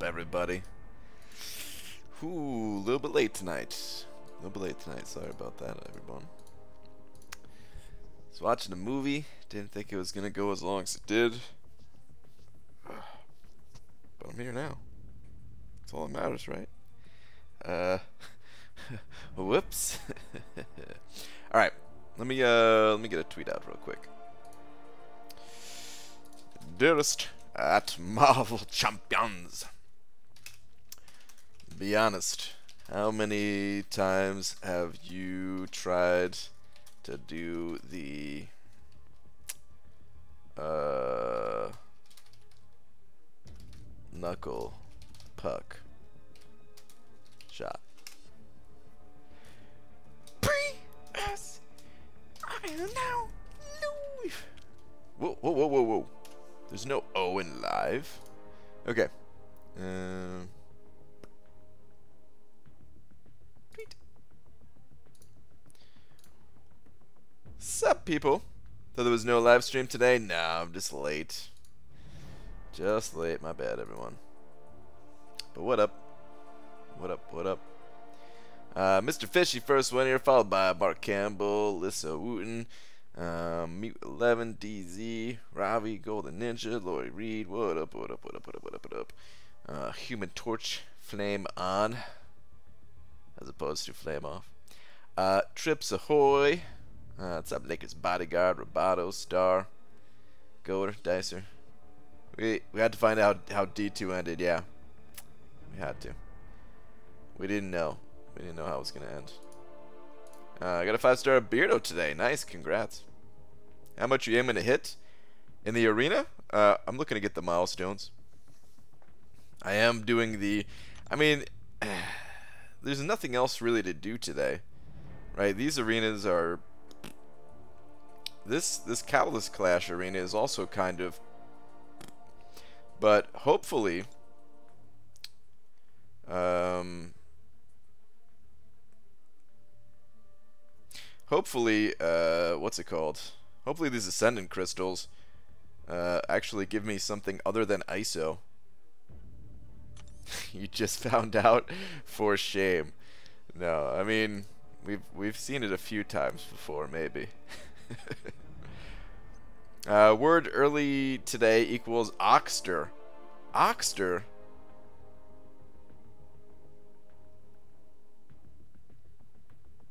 up, everybody? Ooh, a little bit late tonight. Sorry about that, everyone. Was watching a movie. Didn't think it was gonna go as long as it did. But I'm here now. That's all that matters, right? Whoops. All right. Let me get a tweet out real quick. Dearest at Marvel Champions, be honest, how many times have you tried to do the knuckle puck shot? P.S. I now live. Whoa, whoa, whoa, whoa, whoa. There's no O in live. Okay. Tweet. Sup, people? Thought there was no live stream today? Nah, I'm just late. Just late. My bad, everyone. But what up? What up? What up? Mr. Fishy first one here, followed by Mark Campbell, Lissa Wooten, Mute 11, DZ, Ravi, Golden Ninja, Lori Reed. What up? What up? What up? What up? What up? What up? Human Torch, Flame On, as opposed to Flame Off. Trips Ahoy. What's up, Lakers Bodyguard, Roboto, Star, Goder, Dicer. We had to find out how D2 ended. Yeah, we had to. We didn't know. We didn't know how it was gonna end. I got a 5-star Beardo today. Nice, congrats. How much are you aiming to hit in the arena? I'm looking to get the milestones. I am doing the. I mean, there's nothing else really to do today, right? These arenas are. This Catalyst Clash arena is also kind of. But hopefully. Hopefully, what's it called? Hopefully these Ascendant Crystals actually give me something other than ISO. You just found out? For shame. No, I mean, we've seen it a few times before, maybe. Word early today equals Oxter. Oxter?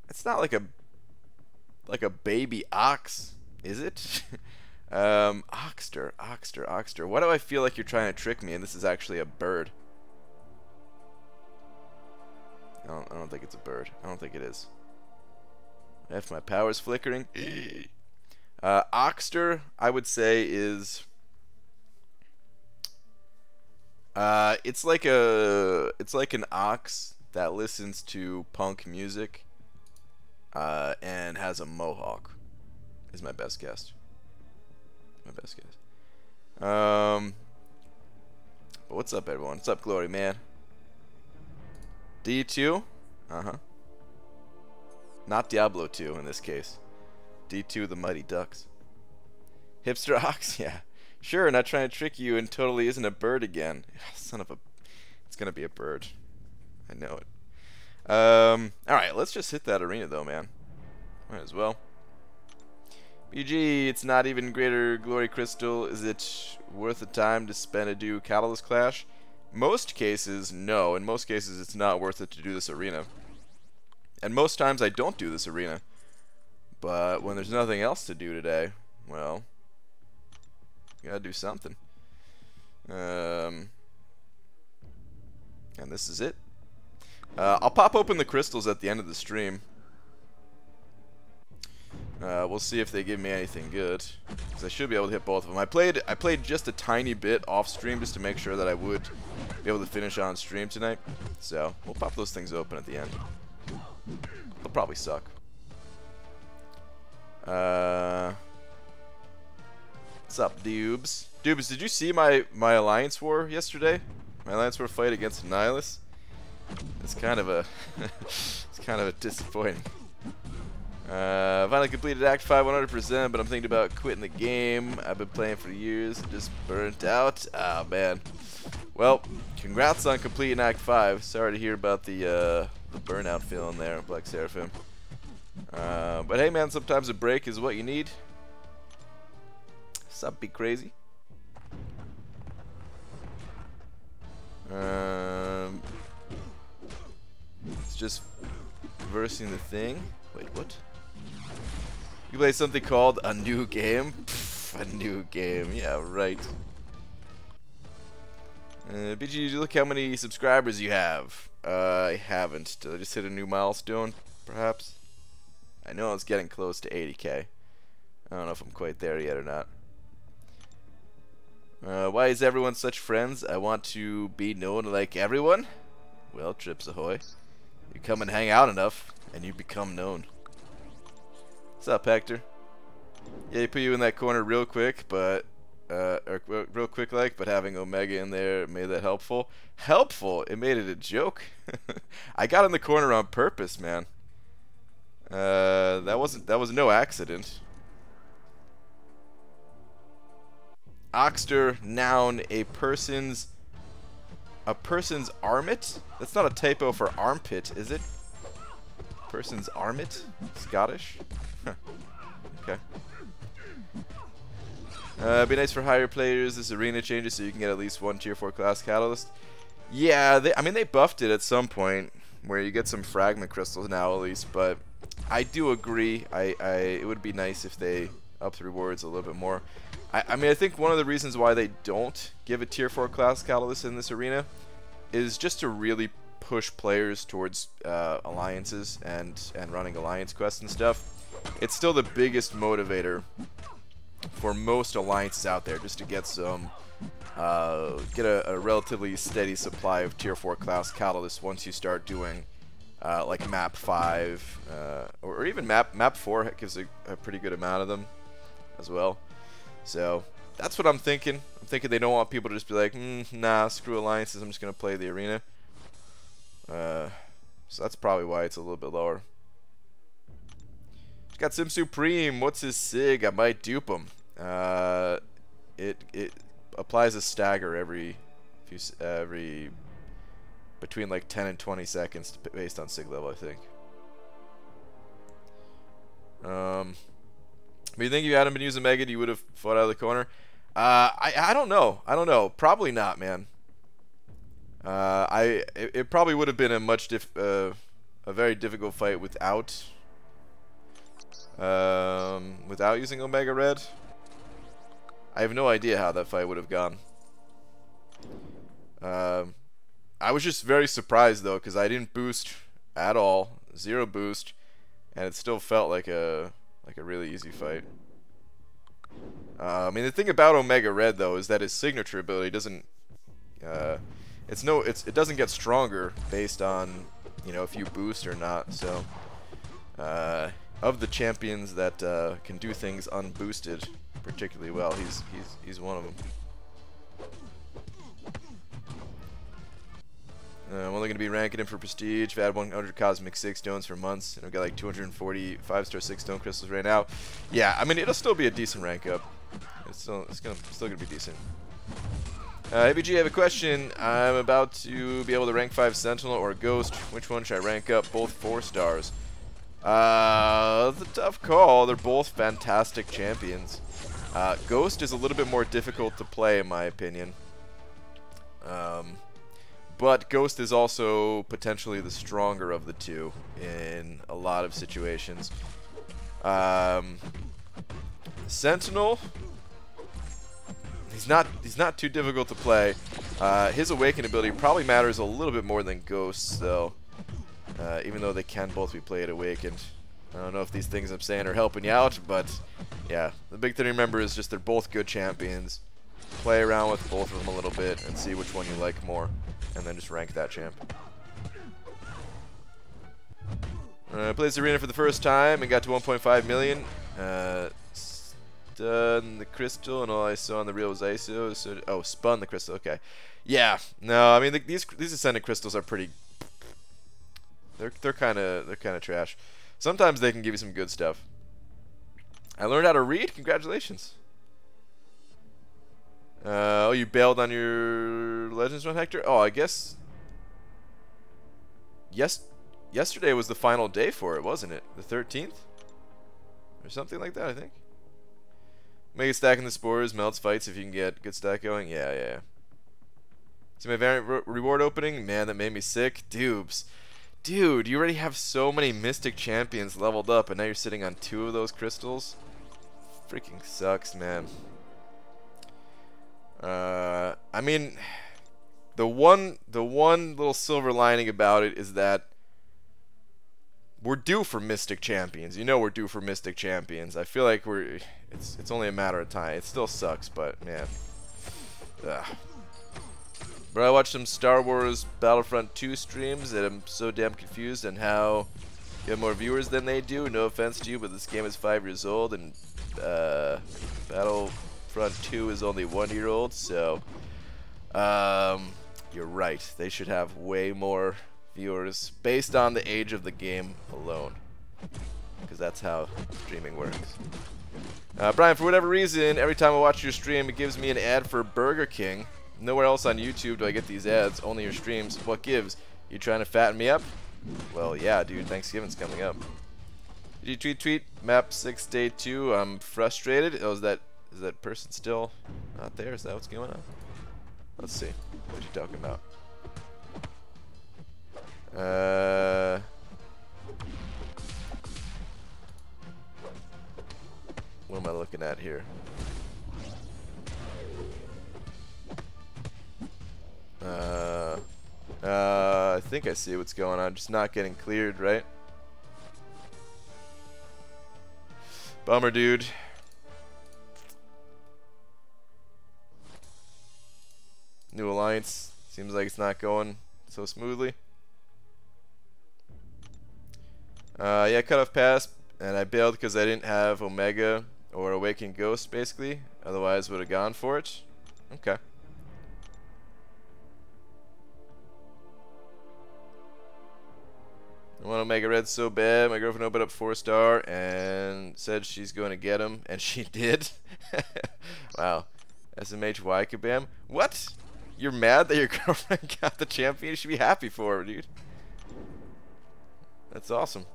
It's not like a baby ox, is it? Oxter. Why do I feel like you're trying to trick me and this is actually a bird? I don't think it's a bird. I don't think it is. If my power's flickering. Oxter, I would say, is it's like an ox that listens to punk music. And has a mohawk, is my best guess. But what's up, everyone? What's up, Glory, man? D2? Not Diablo 2 in this case. D2, the Mighty Ducks. Hipster Ox? Yeah. Sure, not trying to trick you and totally isn't a bird again. Son of a... It's gonna be a bird. I know it. Alright, let's just hit that arena though, man. Might as well. BG, it's not even greater glory crystal. Is it worth the time to spend to do Catalyst Clash? Most cases, no. In most cases, it's not worth it to do this arena. And most times I don't do this arena. But when there's nothing else to do today, well, you gotta do something. And this is it. I'll pop open the crystals at the end of the stream. We'll see if they give me anything good, because I should be able to hit both of them. I played just a tiny bit off stream just to make sure that I would be able to finish on stream tonight. So we'll pop those things open at the end. They'll probably suck. What's up, Dubes? Dubes, did you see my Alliance War yesterday? My Alliance War fight against Nihilus? It's kind of a it's kind of disappointing. Finally completed Act 5 100%, but I'm thinking about quitting the game. I've been playing for years and just burnt out. Oh man. Well, congrats on completing Act 5. Sorry to hear about the burnout feeling there, Black Seraphim. But hey, man, sometimes a break is what you need. Sup, be crazy. It's just reversing the thing. Wait, what? You play something called a new game? Pff, a new game, yeah, right. BG, look how many subscribers you have. I haven't. Did I just hit a new milestone, perhaps? I know it's getting close to 80k. I don't know if I'm quite there yet or not. Why is everyone such friends? I want to be known like everyone. Well, Trips ahoy. You come and hang out enough, and you become known. What's up, Hector? Yeah, he put you in that corner real quick, but real quick like, but having Omega in there made that helpful. Helpful? It made it a joke. I got in the corner on purpose, man. That was no accident. Oxter, noun, a person's armpit? That's not a typo for armpit, is it? Person's armpit? Scottish? Huh. Okay. It'd be nice for higher players. This arena changes so you can get at least one tier 4 class catalyst. Yeah, I mean they buffed it at some point where you get some fragment crystals now at least, but I do agree. It would be nice if they up the rewards a little bit more. I mean, I think one of the reasons why they don't give a tier 4 class catalyst in this arena is just to really push players towards alliances and running alliance quests and stuff. It's still the biggest motivator for most alliances out there, just to get some get a relatively steady supply of tier 4 class catalysts once you start doing like map 5 or even map 4 gives a pretty good amount of them as well. So that's what I'm thinking. I'm thinking they don't want people to just be like, nah, screw alliances, I'm just gonna play the arena. So that's probably why it's a little bit lower. Got Sim Supreme. What's his sig? I might dupe him. It applies a stagger every between like 10 and 20 seconds based on sig level, I think. But you think you hadn't been using Mega, you would have fought out of the corner? I don't know. I don't know. Probably not, man. It probably would have been a very difficult fight without using Omega Red. I have no idea how that fight would have gone. I was just very surprised though, because I didn't boost at all, 0 boost, and it still felt like a really easy fight. I mean, the thing about Omega Red though is that his signature ability doesn't it doesn't get stronger based on, you know, if you boost or not. So of the champions that can do things unboosted particularly well, he's one of them. I'm only going to be ranking him for prestige. I've had 100 cosmic 6 stones for months, and I've got like 240 5-star 6 stone crystals right now. Yeah, I mean, it'll still be a decent rank up. It's still gonna be decent. ABG, I have a question. I'm about to be able to rank 5 Sentinel or Ghost. Which one should I rank up? Both 4 stars. It's a tough call. They're both fantastic champions. Ghost is a little bit more difficult to play, in my opinion. But Ghost is also potentially the stronger of the two in a lot of situations. Sentinel, he's not too difficult to play. His awaken ability probably matters a little bit more than Ghost's, though. Even though they can both be played awakened. I don't know if these things I'm saying are helping you out, but yeah, the big thing to remember is just they're both good champions. Play around with both of them a little bit and see which one you like more, and then just rank that champ. Plays the arena for the first time and got to 1.5 million. Stun the crystal, and all I saw on the reel was ISO. So, oh, spun the crystal. Okay, yeah. No, I mean these ascendant crystals are pretty. They're kind of trash. Sometimes they can give you some good stuff. I learned how to read. Congratulations. Oh, you bailed on your Legends Run, Hector? Oh, I guess... Yesterday was the final day for it, wasn't it? The 13th? Or something like that, I think. Make a stack in the spores, melts fights if you can get good stack going. Yeah. See my variant reward opening? Man, that made me sick. Dubes. Dude, you already have so many Mystic Champions leveled up, and now you're sitting on 2 of those crystals? Freaking sucks, man. I mean, the one little silver lining about it is that we're due for Mystic Champions. You know we're due for Mystic Champions. I feel like it's only a matter of time. It still sucks, but man. Ugh. But I watched some Star Wars Battlefront 2 streams and I'm so damn confused on how you have more viewers than they do. No offense to you, but this game is 5 years old and Battlefront 2 is only 1 year old, so you're right. They should have way more viewers based on the age of the game alone, because that's how streaming works. Brian, for whatever reason, every time I watch your stream, it gives me an ad for Burger King. Nowhere else on YouTube do I get these ads, only your streams. What gives? You trying to fatten me up? Well, yeah, dude, Thanksgiving's coming up. Did you tweet? Map 6 day 2, I'm frustrated. Oh, is that person still not there? Is that what's going on? Let's see. What are you talking about? What am I looking at here? I think I see what's going on. Just not getting cleared, right? Bummer, dude. New alliance. Seems like it's not going so smoothly. Yeah, cutoff passed, and I bailed because I didn't have Omega or Awakened Ghost, basically. Otherwise, would have gone for it. Okay. I want Omega Red so bad. My girlfriend opened up 4-star and said she's going to get him, and she did. Wow. SMHY Kabam. What? You're mad that your girlfriend got the champion? You should be happy for her, dude. That's awesome.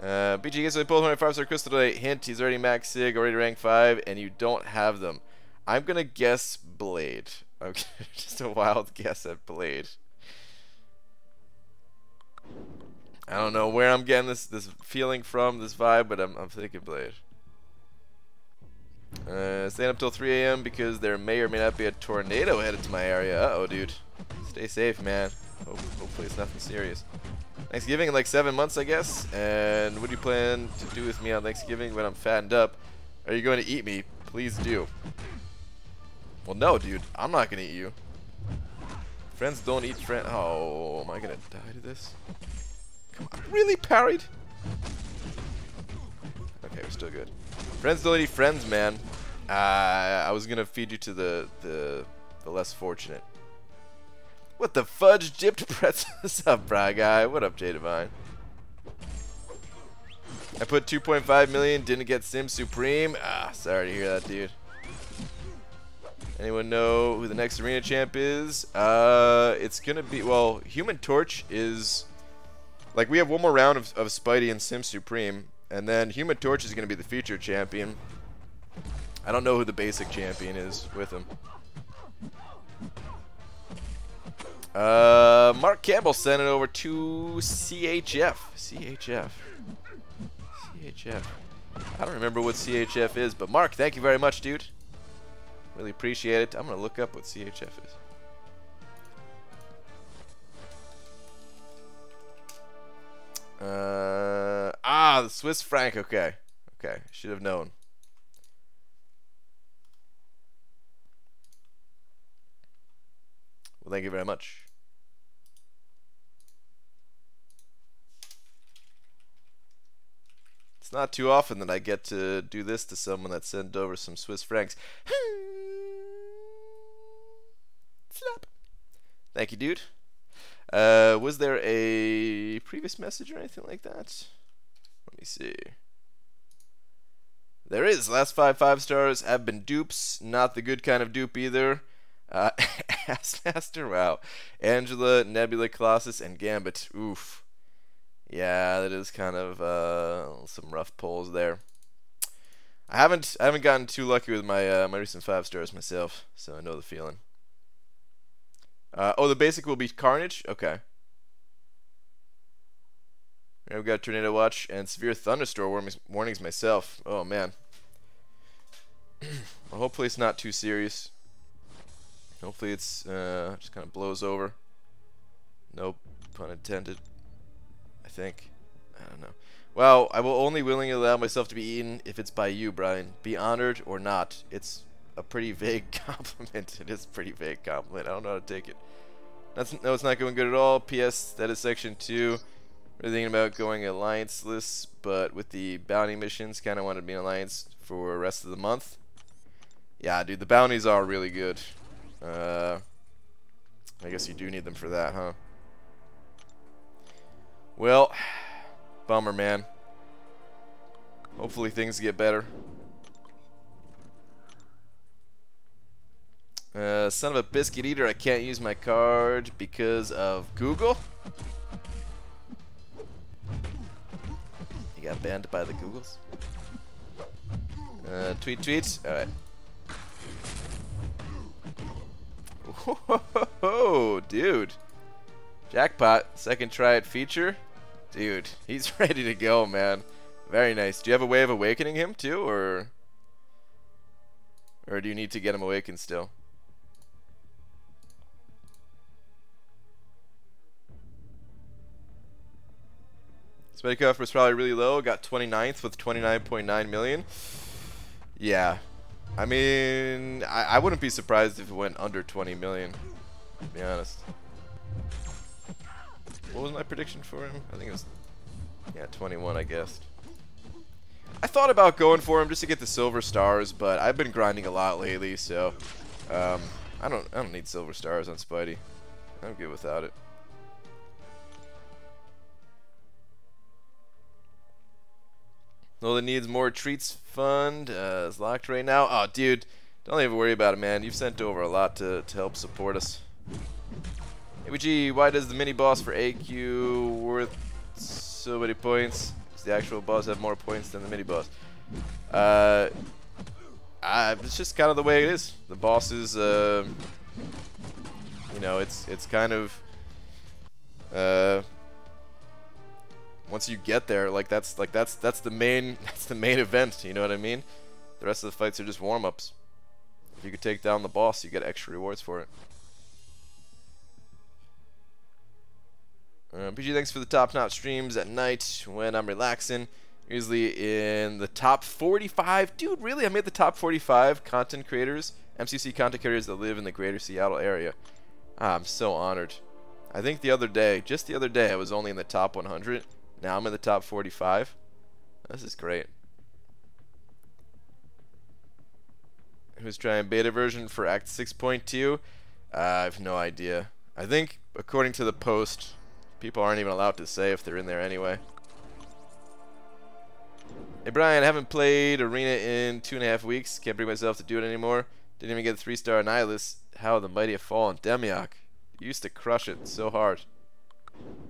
BG gets pulled 25-star crystal today. Hint, he's already max sig, already rank 5, and you don't have them. I'm gonna guess Blade. Okay, just a wild guess at Blade. I don't know where I'm getting this feeling from, this vibe, but I'm thinking Blade. Staying up till 3 a.m. because there may or may not be a tornado headed to my area. Uh-oh, dude. Stay safe, man. Hopefully it's nothing serious. Thanksgiving in like 7 months, I guess. And what do you plan to do with me on Thanksgiving when I'm fattened up? Are you going to eat me? Please do. Well, no, dude. I'm not going to eat you. Friends don't eat friends. Oh, am I going to die to this? Come on. Really, parried? Okay, we're still good. Friends don't eat friends, man. I was going to feed you to the less fortunate. What the fudge dipped pretzel? What's up, bra guy? What up, J Divine? I put 2.5 million, didn't get Sim Supreme. Ah, sorry to hear that, dude. Anyone know who the next arena champ is? It's gonna be, well, Human Torch is, like, we have one more round of Spidey and Sim Supreme, and then Human Torch is gonna be the featured champion. I don't know who the basic champion is with him. Mark Campbell sent it over to CHF. CHF. I don't remember what CHF is, but Mark, thank you very much, dude. Really appreciate it. I'm gonna look up what CHF is. The Swiss franc. Okay. Should have known. Well, thank you very much. It's not too often that I get to do this to someone that sent over some Swiss francs. Slap. Thank you, dude. Was there a previous message or anything like that? Let me see. There is. Last 5 5-stars have been dupes. Not the good kind of dupe either. Uh, Assmaster, wow. Angela, Nebula, Colossus, and Gambit. Oof. Yeah, that is kind of some rough pulls there. I haven't gotten too lucky with my my recent 5-stars myself, so I know the feeling. Oh, the basic will be Carnage? Okay. And we've got Tornado Watch and Severe Thunderstorm warnings myself. Oh, man. Well, hopefully it's not too serious. Hopefully it's just kind of blows over. Nope, pun intended. I think. I don't know. Well, I will only willingly allow myself to be eaten if it's by you, Brian. Be honored or not. It's a pretty vague compliment. It is a pretty vague compliment. I don't know how to take it. No, it's not going good at all. P.S. That is section 2. We're thinking about going alliance-less, but with the bounty missions, kind of wanted to be an alliance for the rest of the month. Yeah, dude, the bounties are really good. I guess you do need them for that, huh? Well, bummer, man. Hopefully things get better. Son of a biscuit eater, I can't use my card because of Google. You got banned by the Googles. Tweet. Alright. Whoa, dude. Jackpot. Second try at feature. Dude, he's ready to go, man. Very nice. Do you have a way of awakening him, too, or do you need to get him awakened still? Spike was probably really low. Got 29th with 29.9 million. Yeah. I mean, I wouldn't be surprised if it went under 20 million, to be honest. What was my prediction for him? I think it was, yeah, 21, I guess. I thought about going for him just to get the silver stars, but I've been grinding a lot lately, so I don't need silver stars on Spidey. I'm good without it. Well, it needs more treats fund. It's locked right now. Oh, dude, don't even worry about it, man. You've sent over a lot to help support us. ABG, why does the mini boss for AQ worth so many points? Does the actual boss have more points than the mini boss? It's just kind of the way it is. The boss is, you know, it's kind of, once you get there, that's the main event. You know what I mean? The rest of the fights are just warm-ups. If you could take down the boss, you get extra rewards for it. PG, thanks for the top-notch streams at night when I'm relaxing. Usually in the top 45. Dude, really? I made the top 45 content creators, MCC content creators that live in the greater Seattle area. I'm so honored. I think just the other day, I was only in the top 100. Now I'm in the top 45. This is great. Who's trying beta version for Act 6.2? I have no idea. I think, according to the post, people aren't even allowed to say if they're in there anyway. Hey Brian, I haven't played Arena in 2.5 weeks. Can't bring myself to do it anymore. Didn't even get a 3-star Nihilus. How the mighty have fallen. Demiok. You used to crush it so hard.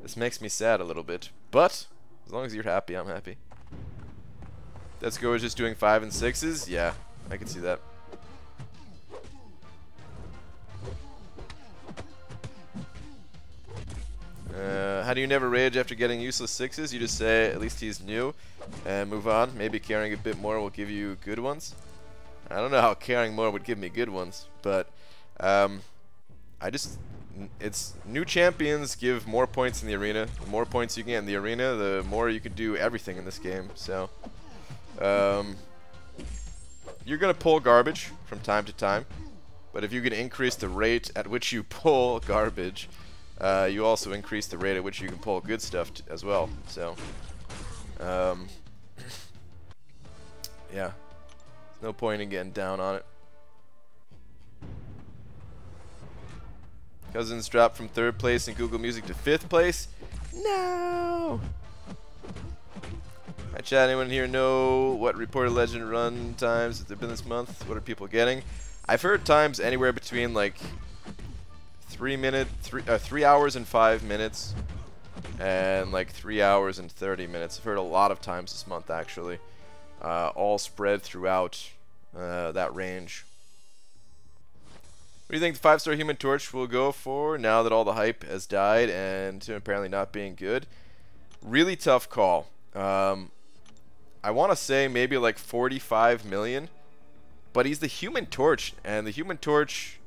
This makes me sad a little bit. But, as long as you're happy, I'm happy. Let's go with just doing 5 and 6s? Yeah, I can see that. How do you never rage after getting useless 6s? You just say, at least he's new, and move on. Maybe caring a bit more will give you good ones. I don't know how caring more would give me good ones, but it's new champions give more points in the arena. The more points you get in the arena, the more you can do everything in this game. So, you're gonna pull garbage from time to time, but if you can increase the rate at which you pull garbage, you also increase the rate at which you can pull good stuff as well. So, yeah, there's no point in getting down on it. Cousins dropped from 3rd place in Google Music to 5th place. No! Hi chat, anyone here know what reported legend run times have there been this month? What are people getting? I've heard times anywhere between like 3 hours and 5 minutes and like 3 hours and 30 minutes. I've heard a lot of times this month actually, all spread throughout that range. What do you think the 5-star Human Torch will go for now that all the hype has died and to apparently not being good? Really tough call. I want to say maybe like 45 million, but he's the Human Torch, and the Human Torch,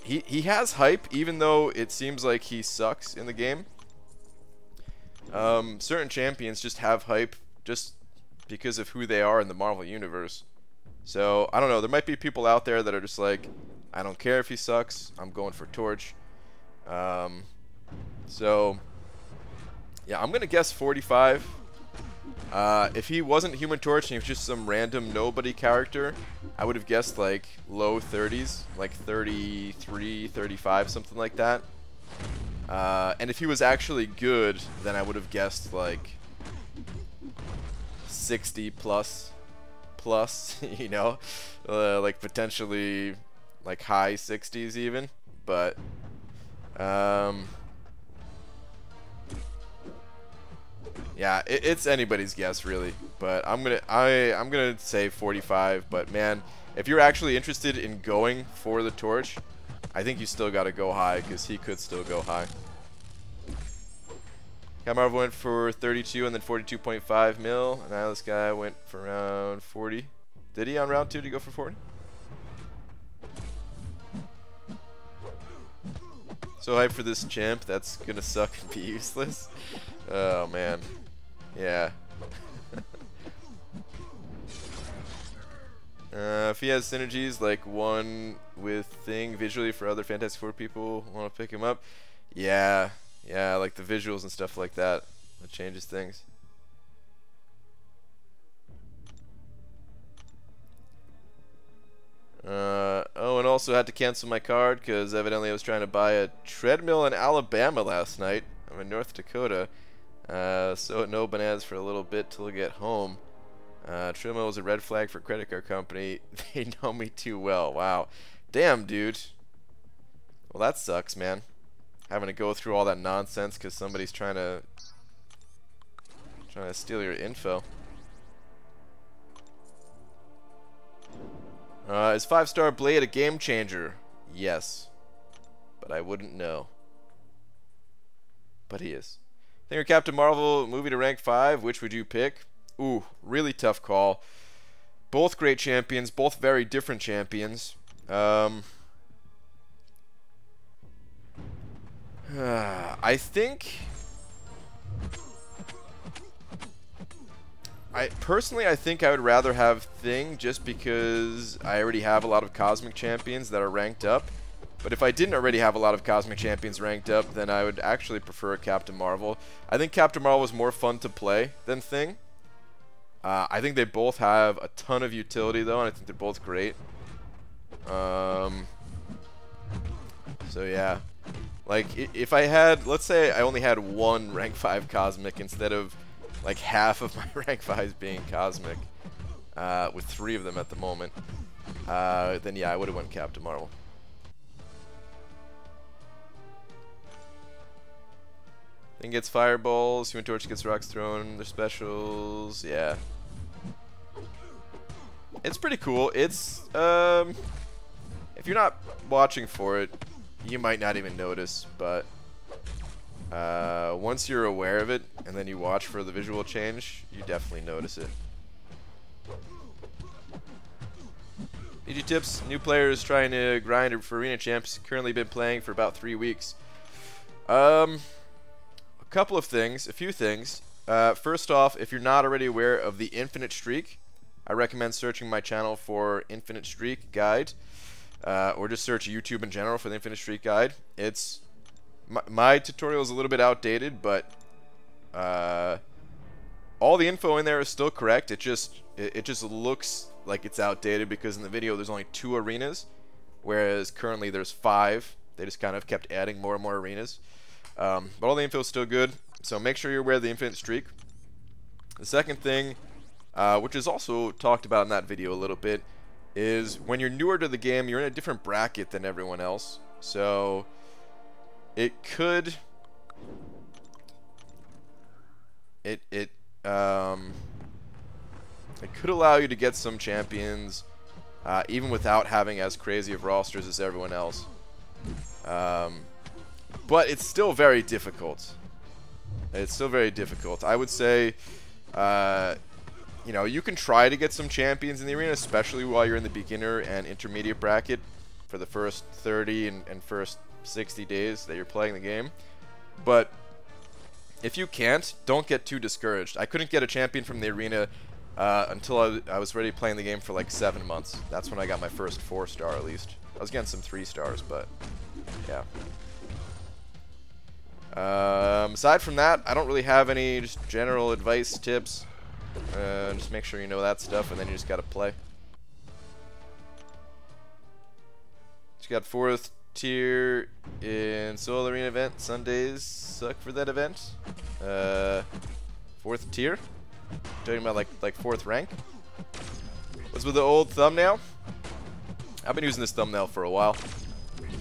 he has hype even though it seems like he sucks in the game. Certain champions just have hype just because of who they are in the Marvel Universe. So, I don't know, there might be people out there that are just like, I don't care if he sucks, I'm going for Torch. So, yeah, I'm going to guess 45. If he wasn't Human Torch and he was just some random nobody character, I would have guessed like low 30s, like 33, 35, something like that. And if he was actually good, then I would have guessed like 60 plus, you know, like potentially like high 60s even, but yeah, it's anybody's guess really, but I'm gonna say 45. But man, if you're actually interested in going for the Torch, I think you still gotta go high because he could still go high. Guy Marvel went for 32 and then 42.5 mil. And now this guy went for around 40. Did he on round 2? Did he go for 40? So hyped for this champ. That's gonna suck and be useless. Oh man. Yeah. If he has synergies like one with Thing visually for other Fantastic Four people want to pick him up, yeah, like the visuals and stuff like that. It changes things. Oh, and also had to cancel my card because evidently I was trying to buy a treadmill in Alabama last night. I'm in North Dakota. So no bananas for a little bit till I get home. Treadmill is a red flag for credit card company. They know me too well. Wow. Damn, dude. Well, that sucks, man. Having to go through all that nonsense because somebody's trying to steal your info. Is 5-star Blade a game changer? Yes. But I wouldn't know. But he is. Think your Captain Marvel movie to rank 5, which would you pick? Ooh, really tough call. Both great champions, both very different champions. I think I think I would rather have Thing just because I already have a lot of Cosmic Champions that are ranked up. But if I didn't already have a lot of Cosmic Champions ranked up, then I would actually prefer Captain Marvel. I think Captain Marvel is more fun to play than Thing. I think they both have a ton of utility though, and I think they're both great. So yeah. Like, if I had, let's say I only had one rank 5 Cosmic instead of like half of my rank 5s being Cosmic, with 3 of them at the moment, then yeah, I would have went Captain Marvel. Thing gets fireballs, Human Torch gets rocks thrown, their specials, yeah. It's pretty cool. It's, if you're not watching for it, you might not even notice, but once you're aware of it and then you watch for the visual change, you definitely notice it. PG tips, new players trying to grind for arena champs, currently been playing for about 3 weeks. A few things. First off, if you're not already aware of the Infinite Streak, I recommend searching my channel for Infinite Streak Guide, or just search YouTube in general for the Infinite Streak Guide. It's my tutorial is a little bit outdated, but all the info in there is still correct. It just looks like it's outdated because in the video there's only 2 arenas, whereas currently there's 5. They just kind of kept adding more and more arenas. But all the info is still good, so make sure you're aware of the Infinite Streak. The second thing, which is also talked about in that video a little bit, is when you're newer to the game, you're in a different bracket than everyone else. So it could it could allow you to get some champions even without having as crazy of rosters as everyone else. But it's still very difficult. It's still very difficult. I would say, you know, you can try to get some champions in the arena, especially while you're in the beginner and intermediate bracket for the first 30 and first 60 days that you're playing the game. But if you can't, don't get too discouraged. I couldn't get a champion from the arena until I was ready playing the game for like 7 months. That's when I got my first 4-star at least. I was getting some 3-stars, but yeah. Aside from that, I don't really have any just general advice, tips. Just make sure you know that stuff, and then you just gotta play. Just got 4th tier in Solo Arena event. Sundays suck for that event. 4th tier? Talking about like 4th rank? What's with the old thumbnail? I've been using this thumbnail for a while.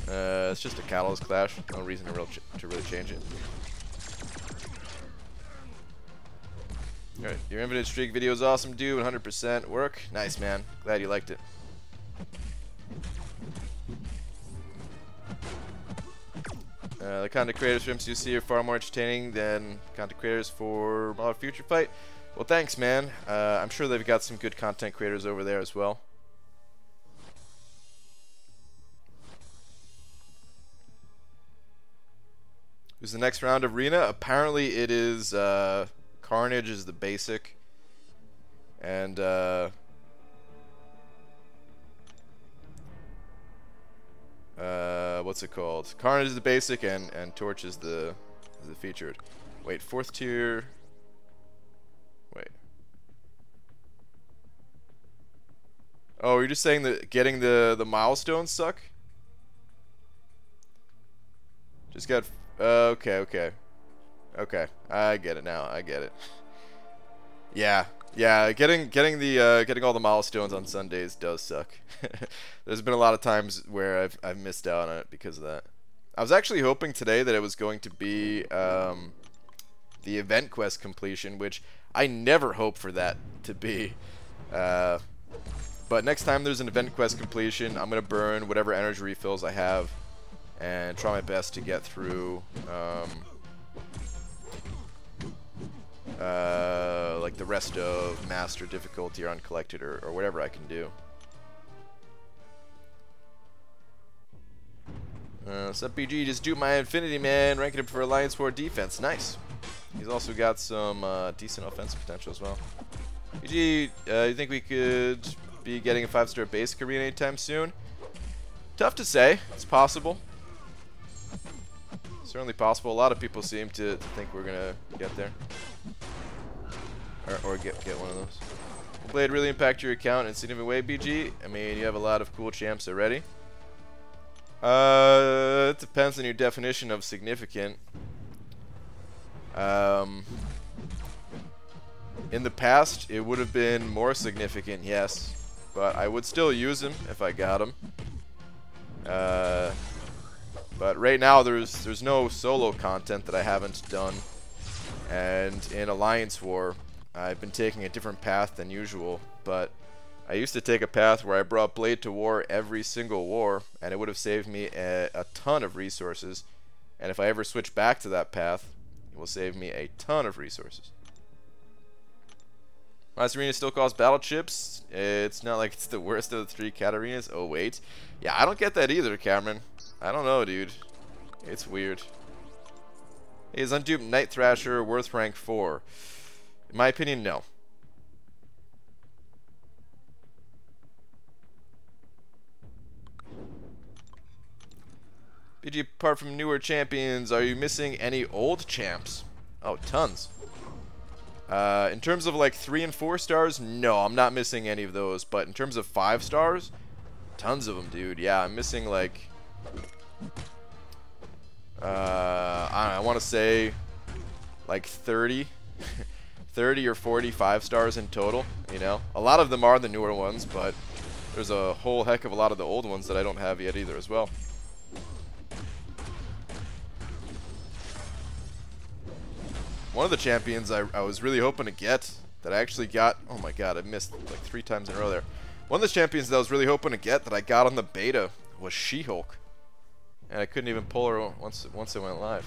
It's just a Catalyst Clash. No reason to really change it. Alright, your Infinite Streak video is awesome, dude. 100% work. Nice, man. Glad you liked it. The content creators streams you see are far more entertaining than content creators for Modern Future Fight. Well, thanks, man. I'm sure they've got some good content creators over there as well. Who's the next round of Arena? Apparently it is Carnage is the basic, and what's it called? Carnage is the basic, and Torch is the featured. Wait, 4th tier. Wait. Oh, you're just saying that getting the milestones suck? Just got. Okay. I get it now. I get it. Yeah. Getting all the milestones on Sundays does suck. There's been a lot of times where I've missed out on it because of that. I was actually hoping today that it was going to be the event quest completion, which I never hope for that to be. But next time there's an event quest completion, I'm gonna burn whatever energy refills I have and try my best to get through like the rest of Master difficulty or Uncollected or whatever I can do. What's up, BG? Just do my Infinity Man, ranking him for Alliance War defense. Nice. He's also got some decent offensive potential as well. BG, you think we could be getting a 5-star basic arena anytime soon? Tough to say. It's possible. Certainly possible. A lot of people seem to think we're gonna get there, or get one of those. Will Blade really impact your account in a significant way, BG? I mean, you have a lot of cool champs already. It depends on your definition of significant. In the past, it would have been more significant, yes, but I would still use him if I got him. But right now, there's no solo content that I haven't done, and in Alliance War, I've been taking a different path than usual. But I used to take a path where I brought Blade to war every single war, and it would have saved me a ton of resources. And if I ever switch back to that path, it will save me a ton of resources. Last arena still calls battle chips. It's not like it's the worst of the 3 cat arenas. Oh wait, yeah, I don't get that either, Cameron. I don't know, dude. It's weird. Hey, is Unduped Night Thrasher worth rank 4? In my opinion, no. BG, apart from newer champions, are you missing any old champs? Oh, tons. In terms of like 3 and 4 stars, no, I'm not missing any of those. But in terms of 5 stars, tons of them, dude. Yeah, I'm missing like I want to say like 30 30 or 40 5-stars in total, you know. A lot of them are the newer ones, but there's a whole heck of a lot of the old ones that I don't have yet either as well. One of the champions I was really hoping to get that I actually got, oh my god, I missed like 3 times in a row there. One of the champions that I was really hoping to get that I got on the beta was She-Hulk. And I couldn't even pull her once it went live.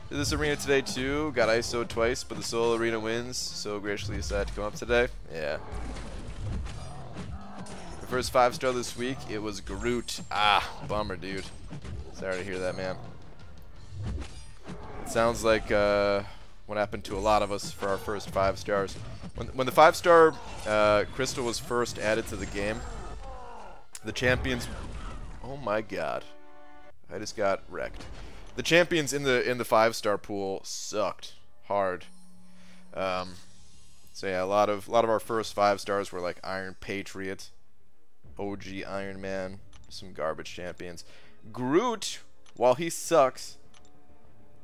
Did this arena today too, got ISO'd twice, but the solo arena wins, so graciously decided to come up today. Yeah. The first 5-star this week, it was Groot. Ah, bummer, dude. Sorry to hear that, man. It sounds like what happened to a lot of us for our first 5 stars. When the 5-star crystal was first added to the game, the champions... Oh my god. I just got wrecked. The champions in the 5-star pool sucked hard. So yeah, a lot of our first 5 stars were like Iron Patriot, OG Iron Man, some garbage champions. Groot, while he sucks,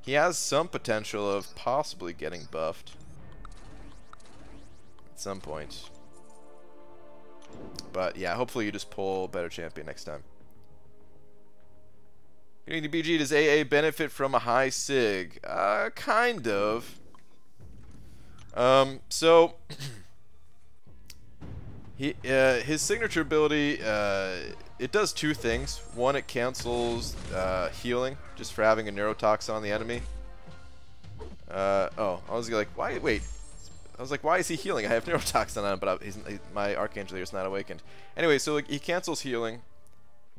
he has some potential of possibly getting buffed at some point. But yeah, hopefully you just pull a better champion next time. Getting the BG, does AA benefit from a high sig? Kind of. So his signature ability, it does 2 things. One, it cancels healing just for having a neurotoxin on the enemy. Oh, I was like, why? Wait. I was like, why is he healing? I have neurotoxin on him, but my Archangel here is not awakened. Anyway, so like, he cancels healing,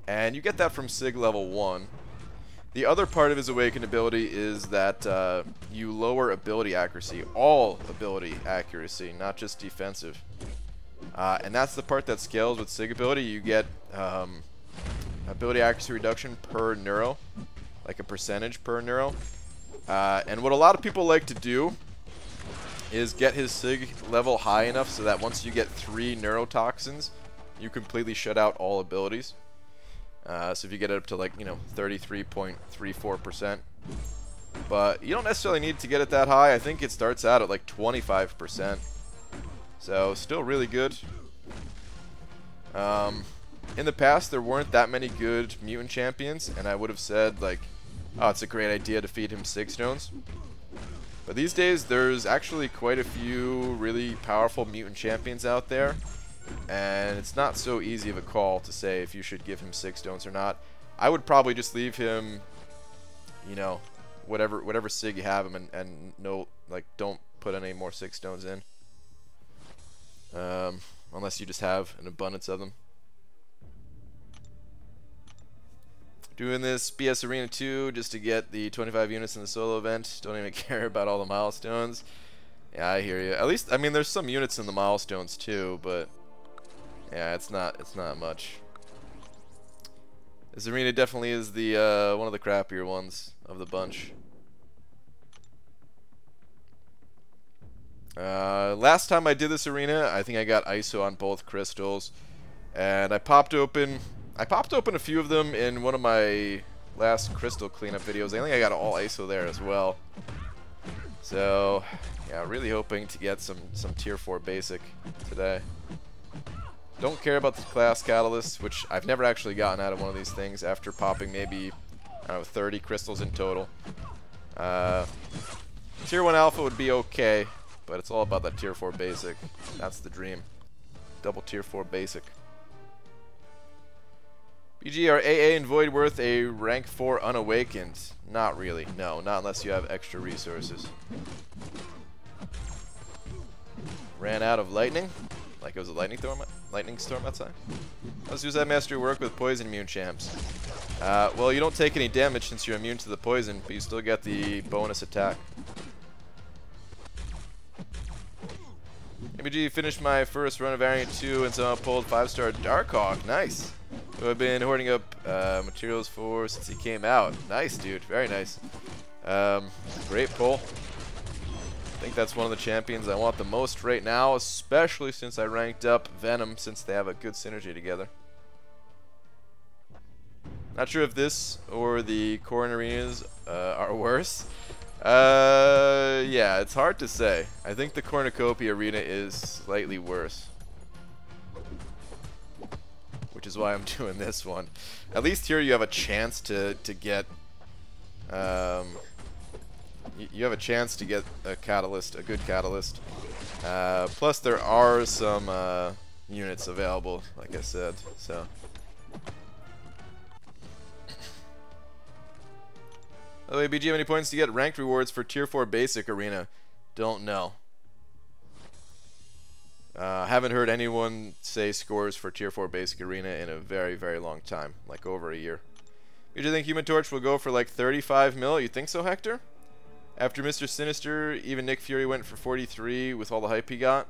and you get that from Sig level 1. The other part of his awakened ability is that you lower ability accuracy, all ability accuracy, not just defensive. And that's the part that scales with Sig ability. You get ability accuracy reduction per neuro, like a percentage per neuro. And what a lot of people like to do is get his Sig level high enough so that once you get 3 neurotoxins, you completely shut out all abilities. So if you get it up to like, 33.34%. But you don't necessarily need to get it that high. I think it starts out at like 25%. So still really good. In the past, there weren't that many good mutant champions, and I would have said like, oh, it's a great idea to feed him 6 stones. But these days, there's actually quite a few really powerful mutant champions out there, and it's not so easy of a call to say if you should give him 6 stones or not. I would probably just leave him, whatever sig you have him, and no, like, don't put any more 6 stones in. Unless you just have an abundance of them. Doing this BS Arena 2 just to get the 25 units in the solo event. Don't even care about all the milestones. Yeah, I hear you. At least, I mean, there's some units in the milestones too, but yeah, it's not much. This arena definitely is the one of the crappier ones of the bunch. Last time I did this arena, I think I got ISO on both crystals, and I popped open a few of them in one of my last crystal cleanup videos. I think I got all ISO there as well. So yeah, really hoping to get some tier 4 basic today. Don't care about the class catalyst, which I've never actually gotten out of one of these things after popping maybe, I don't know, 30 crystals in total. Tier 1 alpha would be okay, but it's all about that tier 4 basic. That's the dream. Double tier 4 basic. BG, are AA and Void worth a rank 4 unawakened? Not really. No, not unless you have extra resources. Ran out of lightning? Like it was a lightning storm outside? How does that mastery work with poison immune champs? Well, you don't take any damage since you're immune to the poison, but you still get the bonus attack. BG, finished my first run of Variant 2 and somehow pulled 5-star Darkhawk. Nice. Who I've been hoarding up materials for since he came out. Nice, dude. Very nice. Great pull. I think that's one of the champions I want the most right now, especially since I ranked up Venom, since they have a good synergy together. Not sure if this or the Corrin arenas are worse. Yeah, it's hard to say. I think the cornucopia arena is slightly worse, which is why I'm doing this one. At least here you have a chance to get you have a chance to get a catalyst, a good catalyst. Plus there are some units available, like I said. So by the way, BG, how many points to get ranked rewards for Tier 4 Basic Arena? Don't know. Haven't heard anyone say scores for Tier 4 Basic Arena in a very, very long time. Like over a year. Do you think Human Torch will go for like 35 mil? You think so, Hector? After Mr. Sinister, even Nick Fury went for 43 with all the hype he got.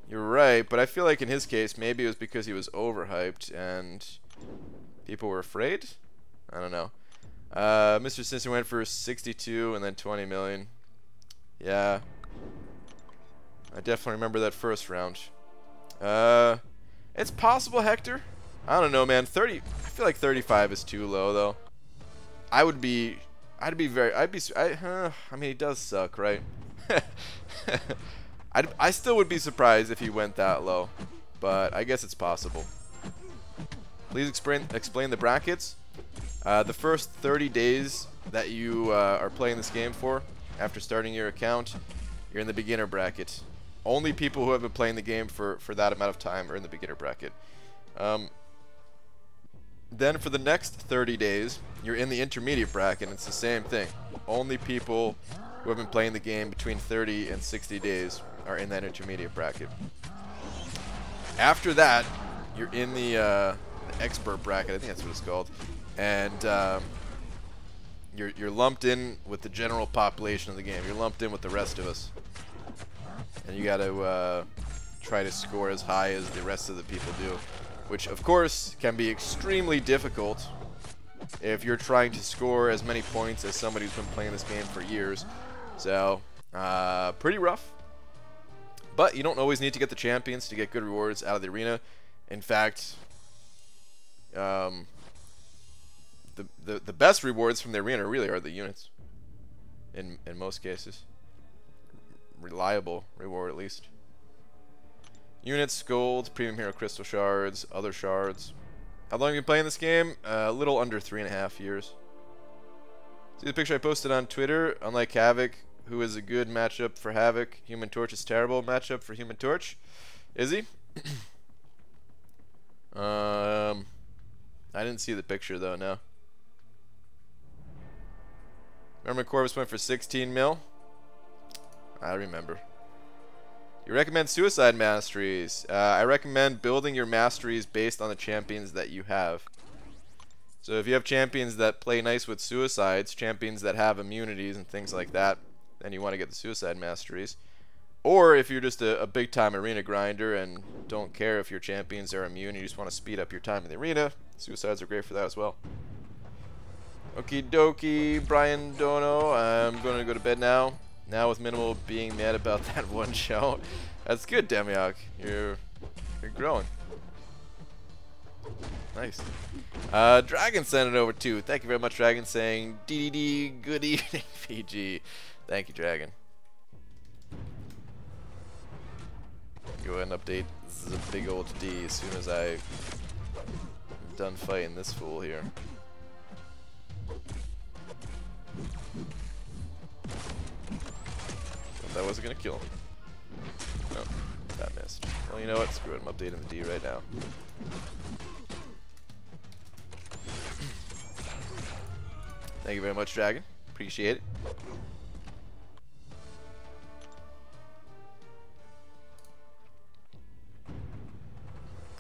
You're right, but I feel like in his case, maybe it was because he was overhyped and people were afraid? I don't know. Mr. Sinister went for 62 and then 20 million. Yeah. I definitely remember that first round. It's possible, Hector. I don't know, man. I feel like 35 is too low, though. I mean, he does suck, right? I still would be surprised if he went that low, but I guess it's possible. Please explain the brackets. The first 30 days that you are playing this game for, after starting your account, you're in the beginner bracket. Only people who have been playing the game for that amount of time are in the beginner bracket. Then for the next 30 days, you're in the intermediate bracket, and it's the same thing. Only people who have been playing the game between 30 and 60 days are in that intermediate bracket. After that, you're in the expert bracket, I think that's what it's called, and you're lumped in with the general population of the game. You're lumped in with the rest of us, and you got to try to score as high as the rest of the people do, which of course can be extremely difficult if you're trying to score as many points as somebody who's been playing this game for years. So pretty rough, but you don't always need to get the champions to get good rewards out of the arena. In fact, the best rewards from the arena really are the units in most cases. Reliable reward, at least. Units, gold, premium hero crystal shards, other shards. How long have you been playing this game? A little under 3.5 years. See the picture I posted on Twitter? Unlike Havoc, who is a good matchup for Havoc, Human Torch is terrible matchup for Human Torch. Is he? I didn't see the picture though, no. Remember Corvus went for 16 mil? I remember. You recommend suicide masteries. I recommend building your masteries based on the champions that you have. So if you have champions that play nice with suicides, champions that have immunities and things like that, then you want to get the suicide masteries. Or if you're just a big time arena grinder and don't care if your champions are immune, you just want to speed up your time in the arena, suicides are great for that as well. Okie dokie, Brian Dono. I'm going to go to bed now. Now with minimal being mad about that one show. That's good, Demiok. You're growing. Nice. Dragon sent it over too. Thank you very much, Dragon, saying DDD, good evening, PG. Thank you, Dragon. Go ahead and update the big old D as soon as I'm done fighting this fool here. That wasn't gonna kill him. No, that missed. Well, you know what? Screw it. I'm updating the D right now. Thank you very much, Dragon. Appreciate it.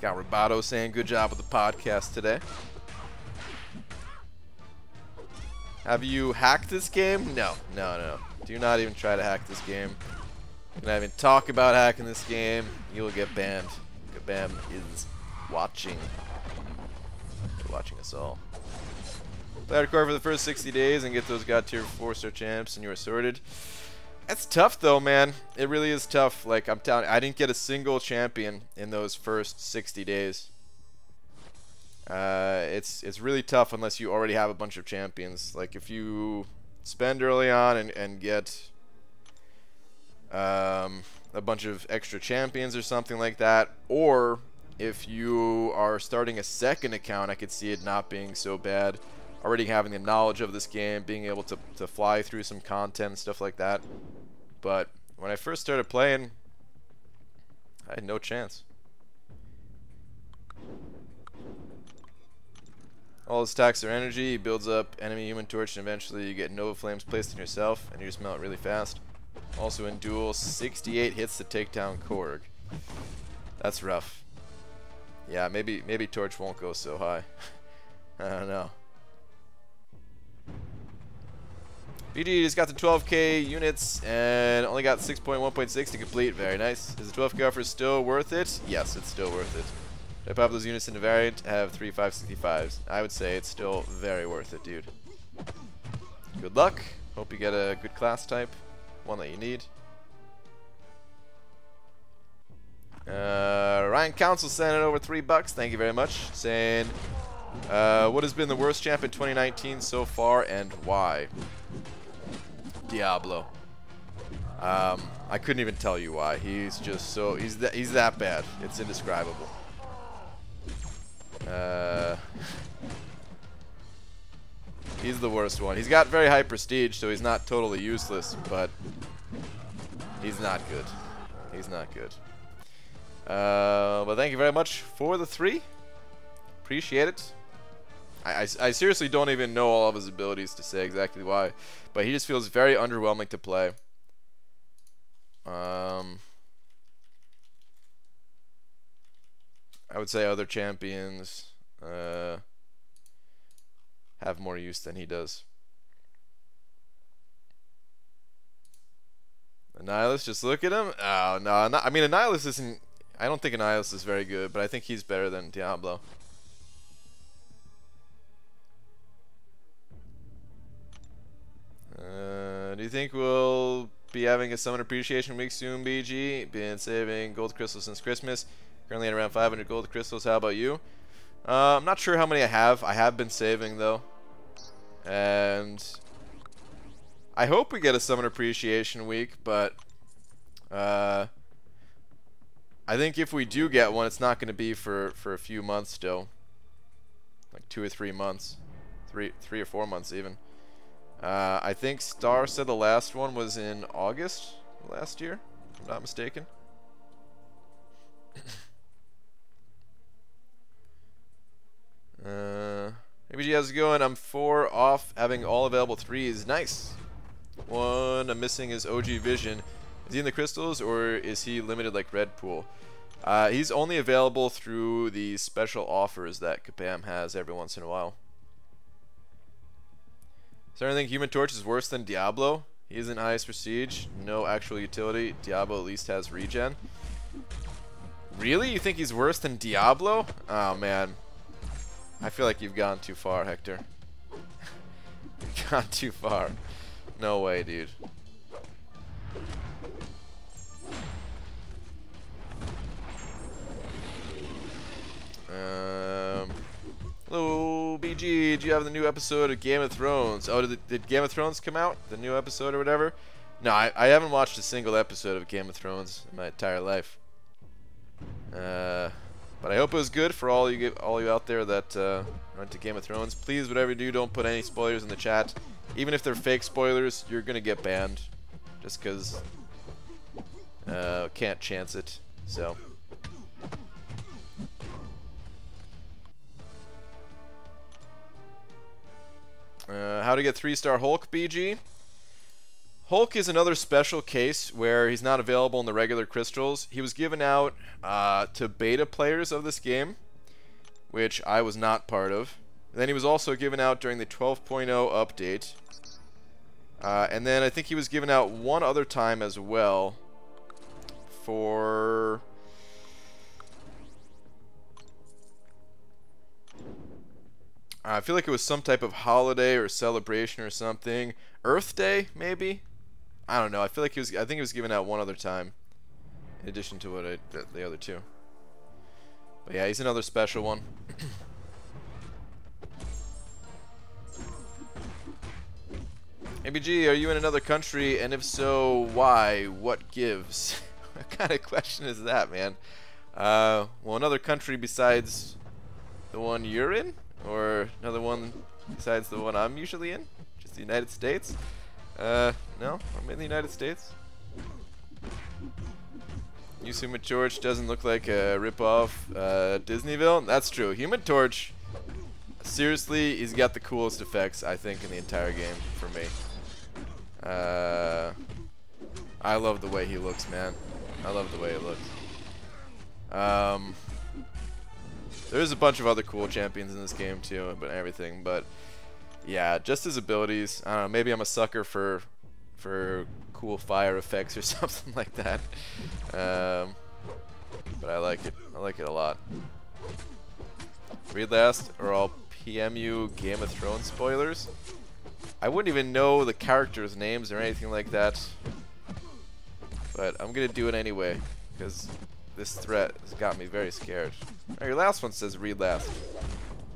Got Roboto saying good job with the podcast today. Have you hacked this game? No, no, no. Do not even try to hack this game. Do not even talk about hacking this game. You will get banned. Kabam is watching. They're watching us all. Play hardcore for the first 60 days and get those God tier 4-star champs and you are sorted. That's tough though, man. It really is tough. Like, I'm telling you, I didn't get a single champion in those first 60 days. it's really tough unless you already have a bunch of champions. Like if you spend early on and get a bunch of extra champions or something like that, or if you are starting a second account, I could see it not being so bad. Already having the knowledge of this game, being able to fly through some content and stuff like that. But when I first started playing, I had no chance. All his attacks are energy. He builds up enemy Human Torch, and eventually you get Nova Flames placed on yourself, and you just melt really fast. Also in duel, 68 hits to take down Korg. That's rough. Yeah, maybe Torch won't go so high. I don't know. BG just got the 12k units and only got 6.1.6 to complete. Very nice. Is the 12k offer still worth it? Yes, it's still worth it. If I pop those units into variant, have 3 565s. I would say it's still very worth it, dude. Good luck. Hope you get a good class type, one that you need. Ryan Council sent it over $3. Thank you very much. Saying, what has been the worst champ in 2019 so far and why? Diablo. I couldn't even tell you why. He's just so he's that bad. It's indescribable. He's the worst one. He's got very high prestige, so he's not totally useless, but he's not good. He's not good. But thank you very much for the 3. Appreciate it. I seriously don't even know all of his abilities to say exactly why, but he just feels very underwhelming to play. I would say other champions have more use than he does. Annihilus, just look at him. Oh no, I mean Annihilus isn't. I don't think Annihilus is very good, but I think he's better than Diablo. Do you think we'll be having a Summon Appreciation Week soon, BG? Been saving gold crystals since Christmas. Currently at around 500 gold crystals. How about you? I'm not sure how many I have. I have been saving, though. And I hope we get a Summon Appreciation Week, but I think if we do get one, it's not going to be for a few months still. Like 2 or 3 months. 3 or 4 months even. I think Star said the last one was in August last year, if I'm not mistaken. ABG, how's it going? I'm 4 off, having all available 3s. Nice. One I'm missing is OG Vision. Is he in the crystals, or is he limited like Red Pool? He's only available through the special offers that Kabam has every once in a while. Is there anything Human Torch is worse than Diablo? He isn't highest prestige, no actual utility. Diablo at least has regen. Really? You think he's worse than Diablo? Oh man. I feel like you've gone too far, Hector. You've gone too far. No way, dude. Hello, BG. Did you have the new episode of Game of Thrones? Oh, did Game of Thrones come out? The new episode or whatever? No, I haven't watched a single episode of Game of Thrones in my entire life. But I hope it was good for all you out there that are into Game of Thrones. Please, whatever you do, don't put any spoilers in the chat. Even if they're fake spoilers, you're gonna get banned, just because can't chance it. So. How to get 3-star Hulk, BG? Hulk is another special case where he's not available in the regular crystals. He was given out to beta players of this game, which I was not part of. Then he was also given out during the 12.0 update. And then I think he was given out one other time as well for... I feel like it was some type of holiday or celebration or something. Earth Day, maybe? I don't know. I feel like I think he was given out one other time, in addition to what the other two. But yeah, he's another special one. ABG, are you in another country? And if so, why? What gives? What kind of question is that, man? Well, another country besides the one you're in? Or another one besides the one I'm usually in? Just the United States? No, I'm in the United States. Use Human Torch doesn't look like a ripoff Disneyville. That's true. Human Torch, seriously, he's got the coolest effects, I think, in the entire game for me. I love the way he looks, man. I love the way it looks. There's a bunch of other cool champions in this game too, but everything. But yeah, just his abilities. I don't know. Maybe I'm a sucker for cool fire effects or something like that. But I like it. I like it a lot. Read last, or I'll PM you Game of Thrones spoilers. I wouldn't even know the characters' names or anything like that. But I'm gonna do it anyway, because this threat has got me very scared. Alright, your last one says read last.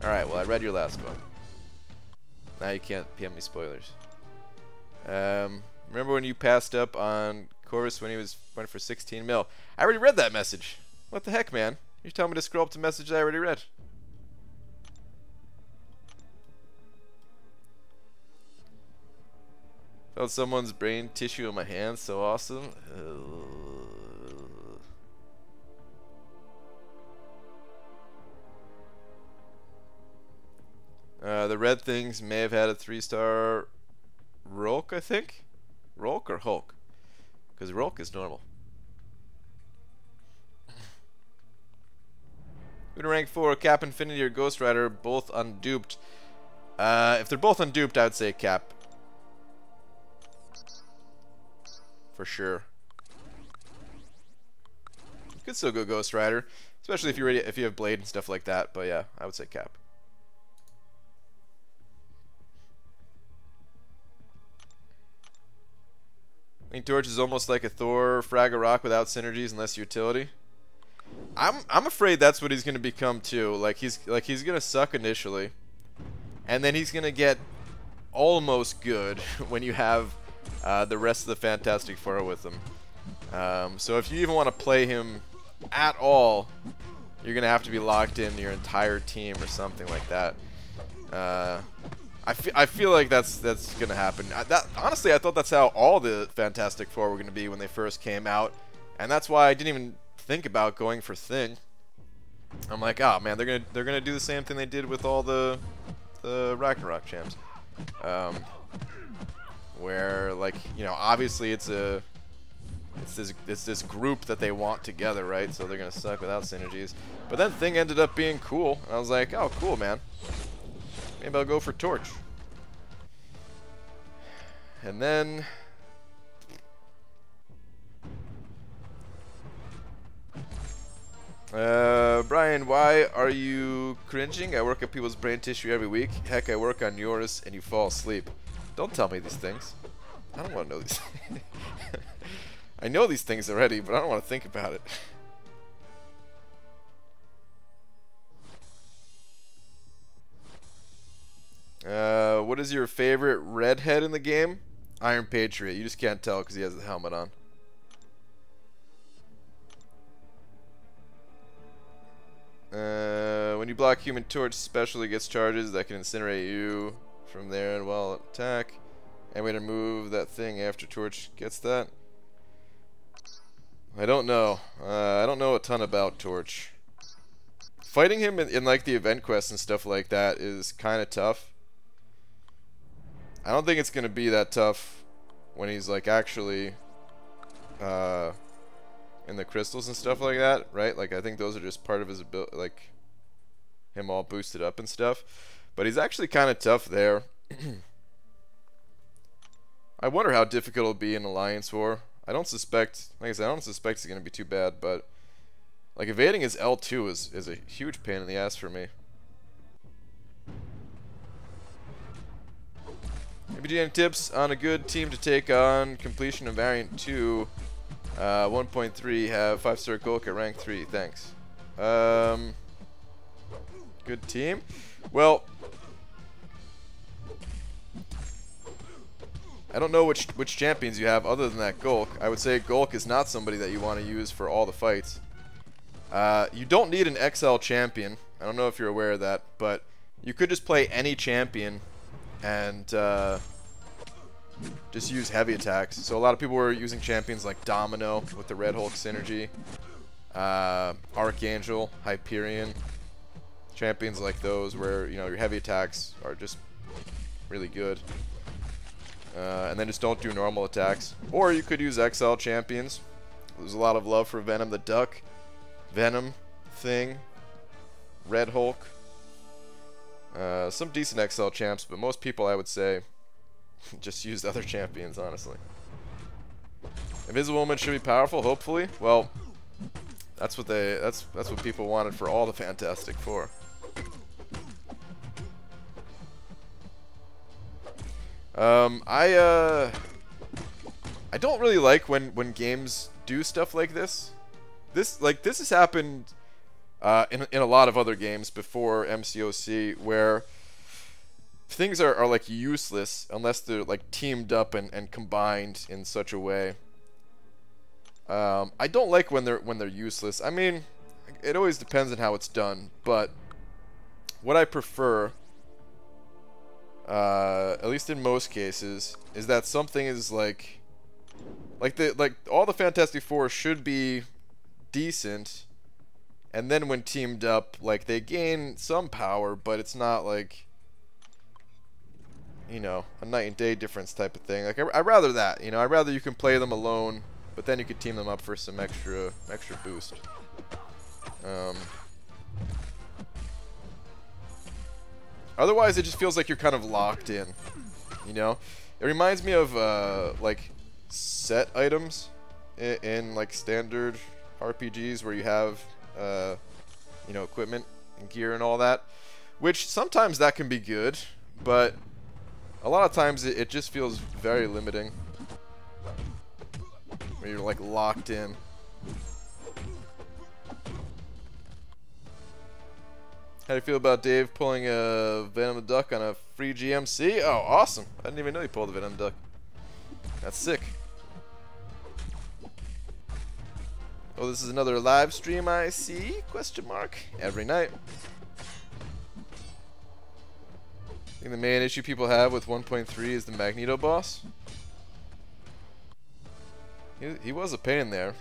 Alright, well I read your last one. Now you can't PM me spoilers. Remember when you passed up on Chorus when he went for 16 mil? I already read that message. What the heck, man? You're telling me to scroll up to message I already read. Felt someone's brain tissue in my hand, so awesome. The red things may have had a 3-star Rolk, I think? Rolk or Hulk? Because Rolk is normal. Who to rank 4, Cap Infinity or Ghost Rider, both unduped? If they're both unduped, I would say Cap. For sure. You could still go Ghost Rider, especially if you have Blade and stuff like that. But yeah, I would say Cap. I think Torch is almost like a Thor Fraggle without synergies and less utility. I'm afraid that's what he's gonna become too. Like he's gonna suck initially, and then he's gonna get almost good when you have the rest of the Fantastic Four with him. So if you even want to play him at all, you're gonna have to be locked in your entire team or something like that. I feel like that's gonna happen. Honestly, I thought that's how all the Fantastic Four were gonna be when they first came out, and that's why I didn't even think about going for Thing. I'm like, oh man, they're gonna do the same thing they did with all the Ragnarok champs, where, like, you know, obviously it's this group that they want together, right? So they're gonna suck without synergies. But then Thing ended up being cool, and I was like, oh cool, man. Maybe I'll go for Torch. And then Brian, why are you cringing? I work on people's brain tissue every week. Heck, I work on yours and you fall asleep. Don't tell me these things. I don't want to know these things. I know these things already, but I don't want to think about it. What is your favorite redhead in the game? Iron Patriot. You just can't tell because he has the helmet on. When you block Human Torch, specially gets charges that can incinerate you from there and while attack. And way to move that thing after Torch gets that. I don't know. I don't know a ton about Torch. Fighting him in like the event quests and stuff like that is kind of tough. I don't think it's gonna be that tough when he's like actually in the crystals and stuff like that, right? Like I think those are just part of his ability, like him all boosted up and stuff. But he's actually kind of tough there. I wonder how difficult it'll be in Alliance War. I don't suspect, like I said, I don't suspect it's gonna be too bad, but like evading his L2 is a huge pain in the ass for me. ABG, any tips on a good team to take on completion of Variant 2 1.3 have 5-star Golk at rank 3? Thanks. Good team. Well, I don't know which champions you have other than that Gulk. I would say Gulk is not somebody that you want to use for all the fights. You don't need an XL champion. I don't know if you're aware of that, but you could just play any champion and just use heavy attacks. So a lot of people were using champions like Domino with the Red Hulk synergy, Archangel, Hyperion, champions like those where, you know, your heavy attacks are just really good. And then just don't do normal attacks. Or you could use XL champions. There's a lot of love for Venom the Duck, Venom, Thing, Red Hulk. Some decent XL champs, but most people, I would say, just use other champions, honestly. Invisible Woman should be powerful, hopefully. Well, that's what people wanted for all the Fantastic Four. I don't really like when games do stuff like this. This has happened in a lot of other games before MCOC, where things are like useless unless they're like teamed up and combined in such a way. I don't like when they're useless. I mean, it always depends on how it's done, but what I prefer, at least in most cases, is that something is like all the Fantastic Four should be decent, and then when teamed up, like, they gain some power, but it's not like, you know, a night and day difference type of thing. Like, I'd rather that, you know. I'd rather you can play them alone, but then you could team them up for some extra boost. Otherwise, it just feels like you're kind of locked in, you know. It reminds me of like set items in like standard RPGs where you have you know, equipment and gear and all that, which sometimes that can be good, but a lot of times it just feels very limiting where you're like locked in. How do you feel about Dave pulling a Venom the Duck on a free GMC? Oh, awesome. I didn't even know he pulled a Venom Duck. That's sick. Oh, this is another live stream I see? Question mark. Every night. I think the main issue people have with 1.3 is the Magneto boss. He was a pain there.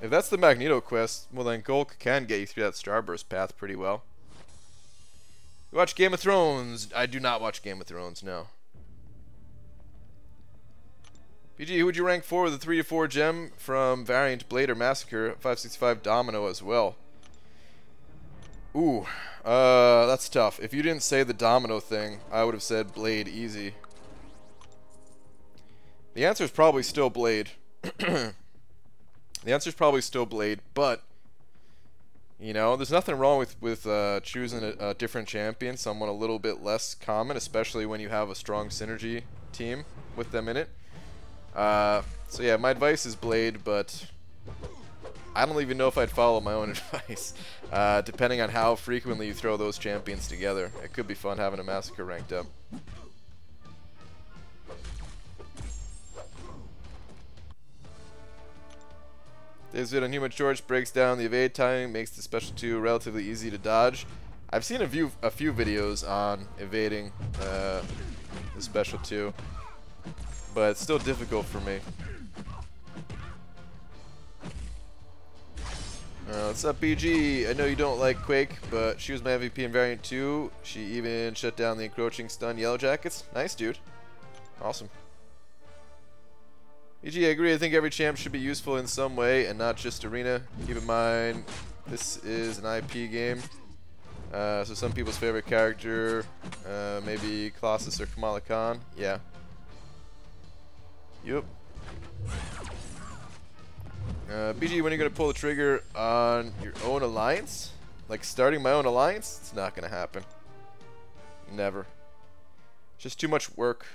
If that's the Magneto quest, well then Gulk can get you through that Starburst path pretty well. You watch Game of Thrones? I do not watch Game of Thrones, no. PG, who would you rank for the 3-4 gem from Variant Blade or Massacre? 565 Domino as well. Ooh, that's tough. If you didn't say the Domino thing, I would have said Blade easy. The answer is probably still Blade. The answer is probably still Blade, but you know, there's nothing wrong with choosing a different champion, someone a little bit less common, especially when you have a strong synergy team with them in it. So yeah, my advice is Blade, but I don't even know if I'd follow my own advice. Depending on how frequently you throw those champions together, it could be fun having a Massacre ranked up. Dave's vid on Human Torch breaks down the evade timing, makes the special 2 relatively easy to dodge. I've seen a few videos on evading the special 2, but it's still difficult for me. What's up, BG? I know you don't like Quake, but she was my MVP in Variant 2. She even shut down the encroaching stun Yellow Jackets. Nice, dude. Awesome. BG, I agree. I think every champ should be useful in some way and not just arena. Keep in mind, this is an IP game. So some people's favorite character, maybe Colossus or Kamala Khan. Yeah. Yup. BG, when are you going to pull the trigger on your own alliance? Like starting my own alliance? It's not going to happen. Never. Just too much work.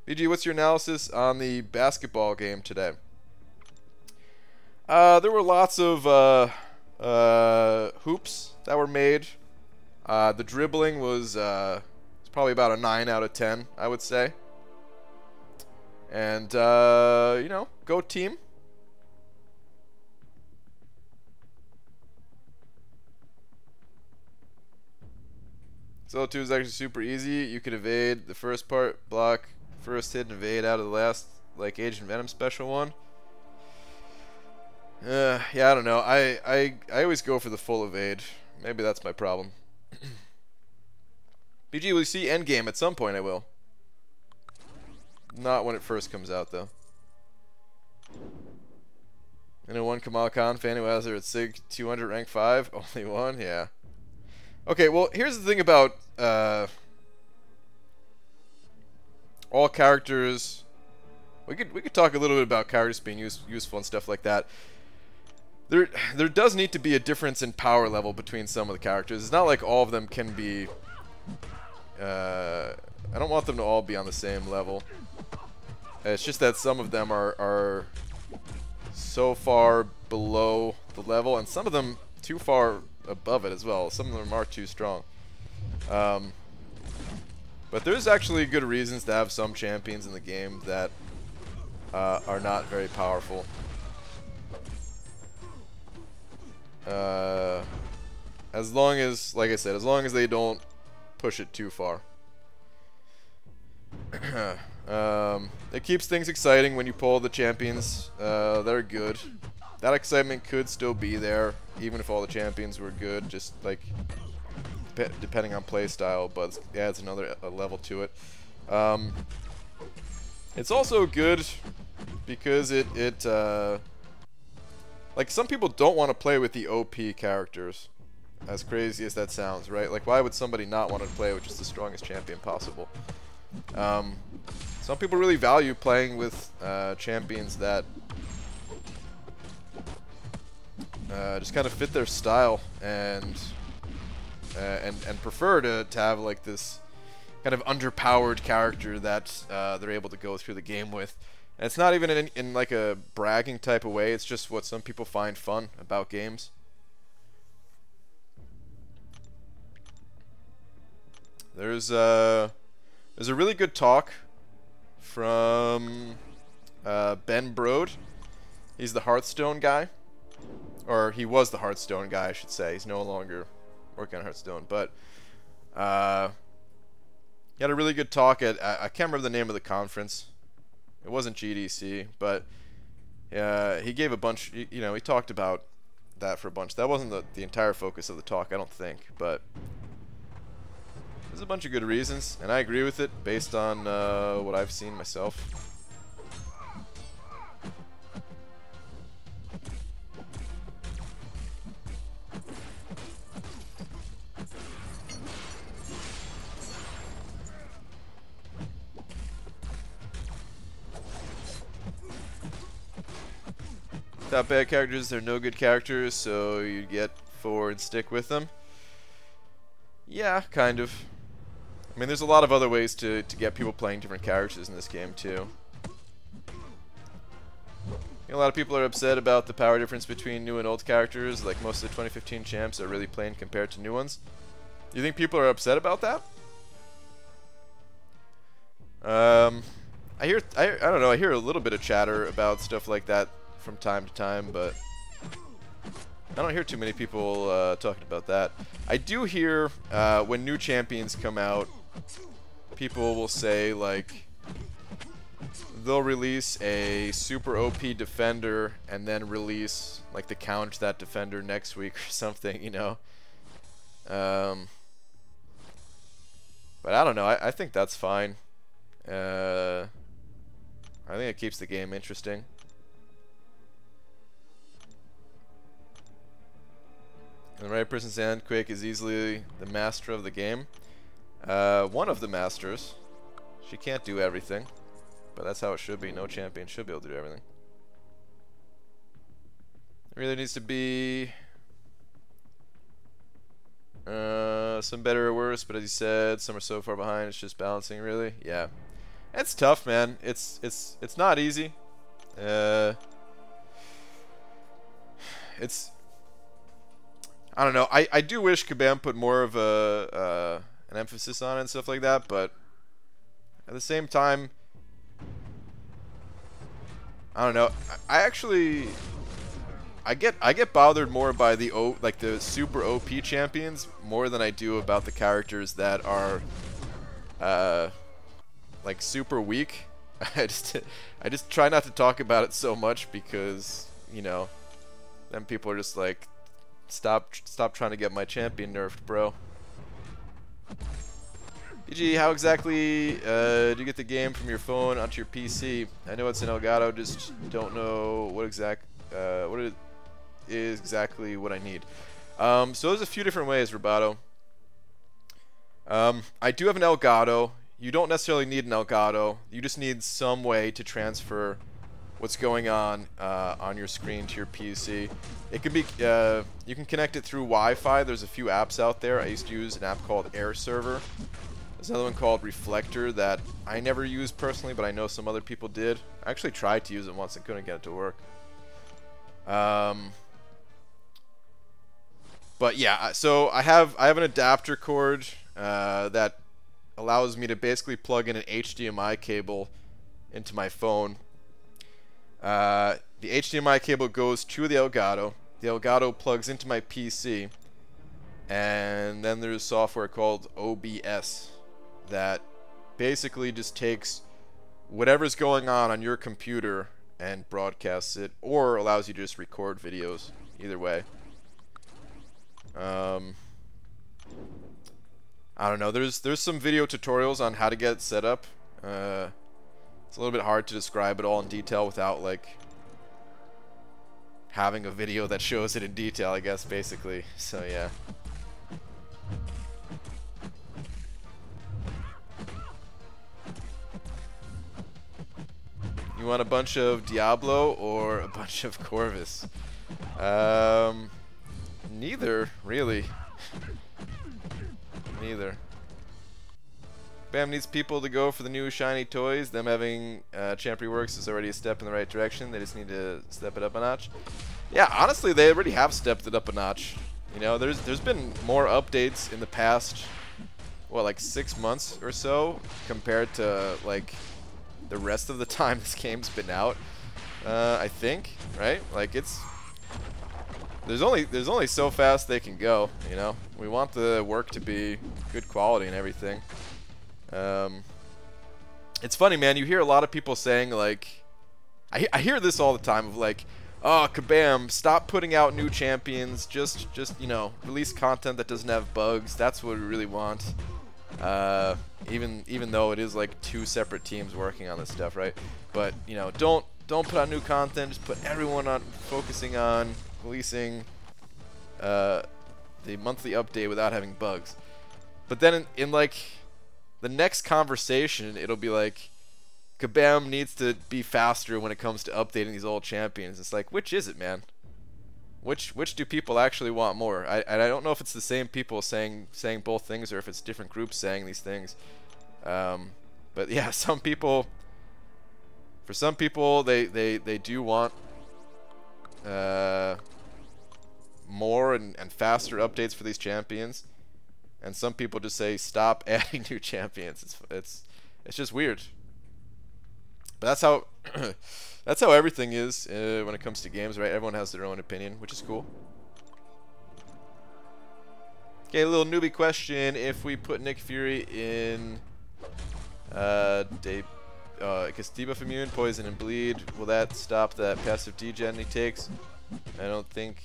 BG, what's your analysis on the basketball game today? There were lots of hoops that were made. The dribbling was it's probably about a 9 out of 10, I would say. And, you know, go team. Solo 2 is actually super easy. You could evade the first part, block, first hit, and evade out of the last, like, Agent Venom special one. Yeah, I don't know. I always go for the full evade. Maybe that's my problem. BG, will you see Endgame at some point? I will. Not when it first comes out, though. And one Kamal Khan fan who has her at SIG 200 rank 5. Only one? Yeah. Okay, well, here's the thing about all characters. We could talk a little bit about characters being useful and stuff like that. There does need to be a difference in power level between some of the characters. It's not like all of them can be... I don't want them to all be on the same level. It's just that some of them are so far below the level, and some of them too far above it as well. Some of them are too strong. But there's actually good reasons to have some champions in the game that are not very powerful. As long as, like I said, as long as they don't push it too far. It keeps things exciting when you pull the champions that are good. That excitement could still be there, even if all the champions were good, just like depending on play style, but it adds another level to it. It's also good because it like, some people don't want to play with the OP characters, as crazy as that sounds, right? Like, why would somebody not want to play with just the strongest champion possible? Some people really value playing with champions that just kind of fit their style and prefer to have like this kind of underpowered character that they're able to go through the game with. And it's not even in like a bragging type of way. It's just what some people find fun about games. There's a really good talk from Ben Brode. He's the Hearthstone guy. Or he was the Hearthstone guy, I should say. He's no longer working on Hearthstone. But he had a really good talk at, I can't remember the name of the conference. It wasn't GDC, but he gave a bunch, you know, he talked about that for a bunch. That wasn't the entire focus of the talk, I don't think, but there's a bunch of good reasons, and I agree with it based on what I've seen myself. Without bad characters, there are no good characters, so you get 4 and stick with them. Yeah, kind of. I mean, there's a lot of other ways to get people playing different characters in this game, too. A lot of people are upset about the power difference between new and old characters, like most of the 2015 champs are really plain compared to new ones. Do you think people are upset about that? I don't know, I hear a little bit of chatter about stuff like that from time to time, but I don't hear too many people talking about that. I do hear when new champions come out, people will say, like, they'll release a super OP defender and then release like the counter to that defender next week or something, you know. But I don't know, I think that's fine. I think it keeps the game interesting. And the right person's hand, Quake is easily the master of the game. One of the masters. She can't do everything, but that's how it should be. No champion should be able to do everything. It really needs to be some better or worse, but as you said, some are so far behind. It's just balancing, really. Yeah, it's tough, man. It's not easy. I don't know. I do wish Kabam put more of an emphasis on it and stuff like that, but at the same time, I don't know. I actually I get bothered more by the super OP champions more than I do about the characters that are like super weak. I just try not to talk about it so much because, you know, then people are just like, stop trying to get my champion nerfed, bro. PG, how exactly do you get the game from your phone onto your PC? I know it's an Elgato, just don't know what it is exactly what I need. So there's a few different ways, Roboto. I do have an Elgato. You don't necessarily need an Elgato. You just need some way to transfer what's going on your screen to your PC. It could be you can connect it through Wi-Fi. There's a few apps out there. I used to use an app called Air Server. There's another one called Reflector that I never used personally, but I know some other people did. I actually tried to use it once and couldn't get it to work. But yeah, so I have an adapter cord that allows me to basically plug in an HDMI cable into my phone. The HDMI cable goes to the Elgato. The Elgato plugs into my PC, and then there's software called OBS that basically just takes whatever's going on your computer and broadcasts it, or allows you to just record videos. Either way. I don't know. There's some video tutorials on how to get it set up. It's a little bit hard to describe it all in detail without like having a video that shows it in detail, I guess, basically. So yeah. You want a bunch of Diablo or a bunch of Corvus? Neither, really. Neither. Bam needs people to go for the new shiny toys. Them having Champion Works is already a step in the right direction. They just need to step it up a notch. Yeah, honestly, they already have stepped it up a notch. You know, there's been more updates in the past, what, like 6 months or so, compared to like the rest of the time this game's been out. I think, right? Like there's only so fast they can go, you know. We want the work to be good quality and everything. It's funny, man. You hear a lot of people saying like, I hear this all the time of like, oh, Kabam, stop putting out new champions. Just you know, release content that doesn't have bugs. That's what we really want. Even though it is like 2 separate teams working on this stuff, right? But you know, don't put out new content. Just put everyone on focusing on releasing the monthly update without having bugs. But then in like the next conversation, it'll be like, Kabam needs to be faster when it comes to updating these old champions. It's like, which is it, man? Which do people actually want more? I don't know if it's the same people saying both things, or if it's different groups saying these things. But yeah, for some people, they do want more and faster updates for these champions, and some people just say stop adding new champions. It's just weird. But that's how that's how everything is when it comes to games, right? Everyone has their own opinion, which is cool. Okay, a little newbie question: if we put Nick Fury in because debuff immune, poison, and bleed, will that stop that passive degen he takes? I don't think.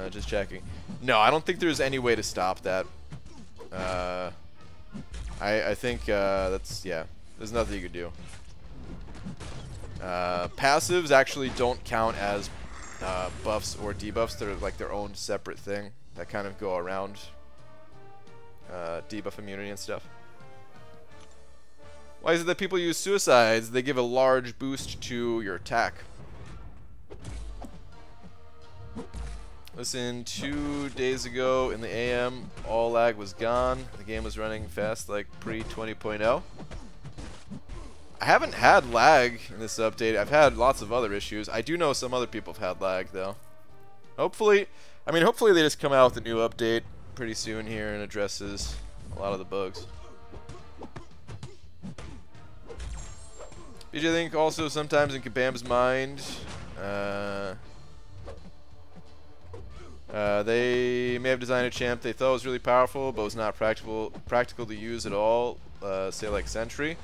Just checking. No, I don't think there's any way to stop that. I think that's, yeah. There's nothing you could do. Passives actually don't count as buffs or debuffs. They're like their own separate thing that kind of go around debuff immunity and stuff. Why is it that people use suicides? They give a large boost to your attack. Listen, 2 days ago in the AM, all lag was gone. The game was running fast like pre-20.0. I haven't had lag in this update. I've had lots of other issues. I do know some other people have had lag, though. Hopefully, I mean, hopefully they just come out with a new update pretty soon here and addresses a lot of the bugs. BJ, I think also sometimes in Kabam's mind, they may have designed a champ they thought was really powerful, but was not practical to use at all. Say like Sentry.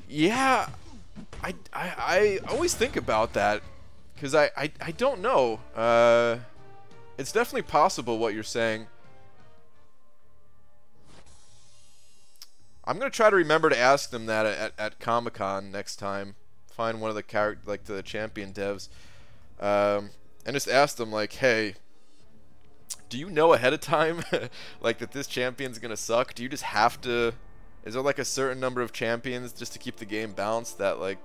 Yeah, I always think about that because I don't know. It's definitely possible what you're saying. I'm gonna try to remember to ask them that at Comic-Con next time. Find one of the the champion devs, and just ask them like, hey, do you know ahead of time like that this champion's gonna suck? Do you just have to? Is there like a certain number of champions just to keep the game balanced that like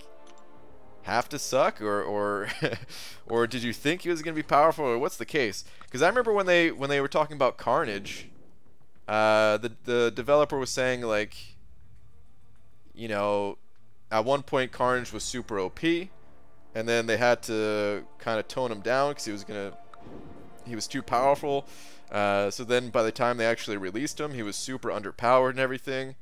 have to suck, or or did you think he was gonna be powerful, or what's the case? Because I remember when they were talking about Carnage, the developer was saying like, you know, at one point Carnage was super OP, and then they had to kind of tone him down because he was too powerful. So then by the time they actually released him, he was super underpowered and everything.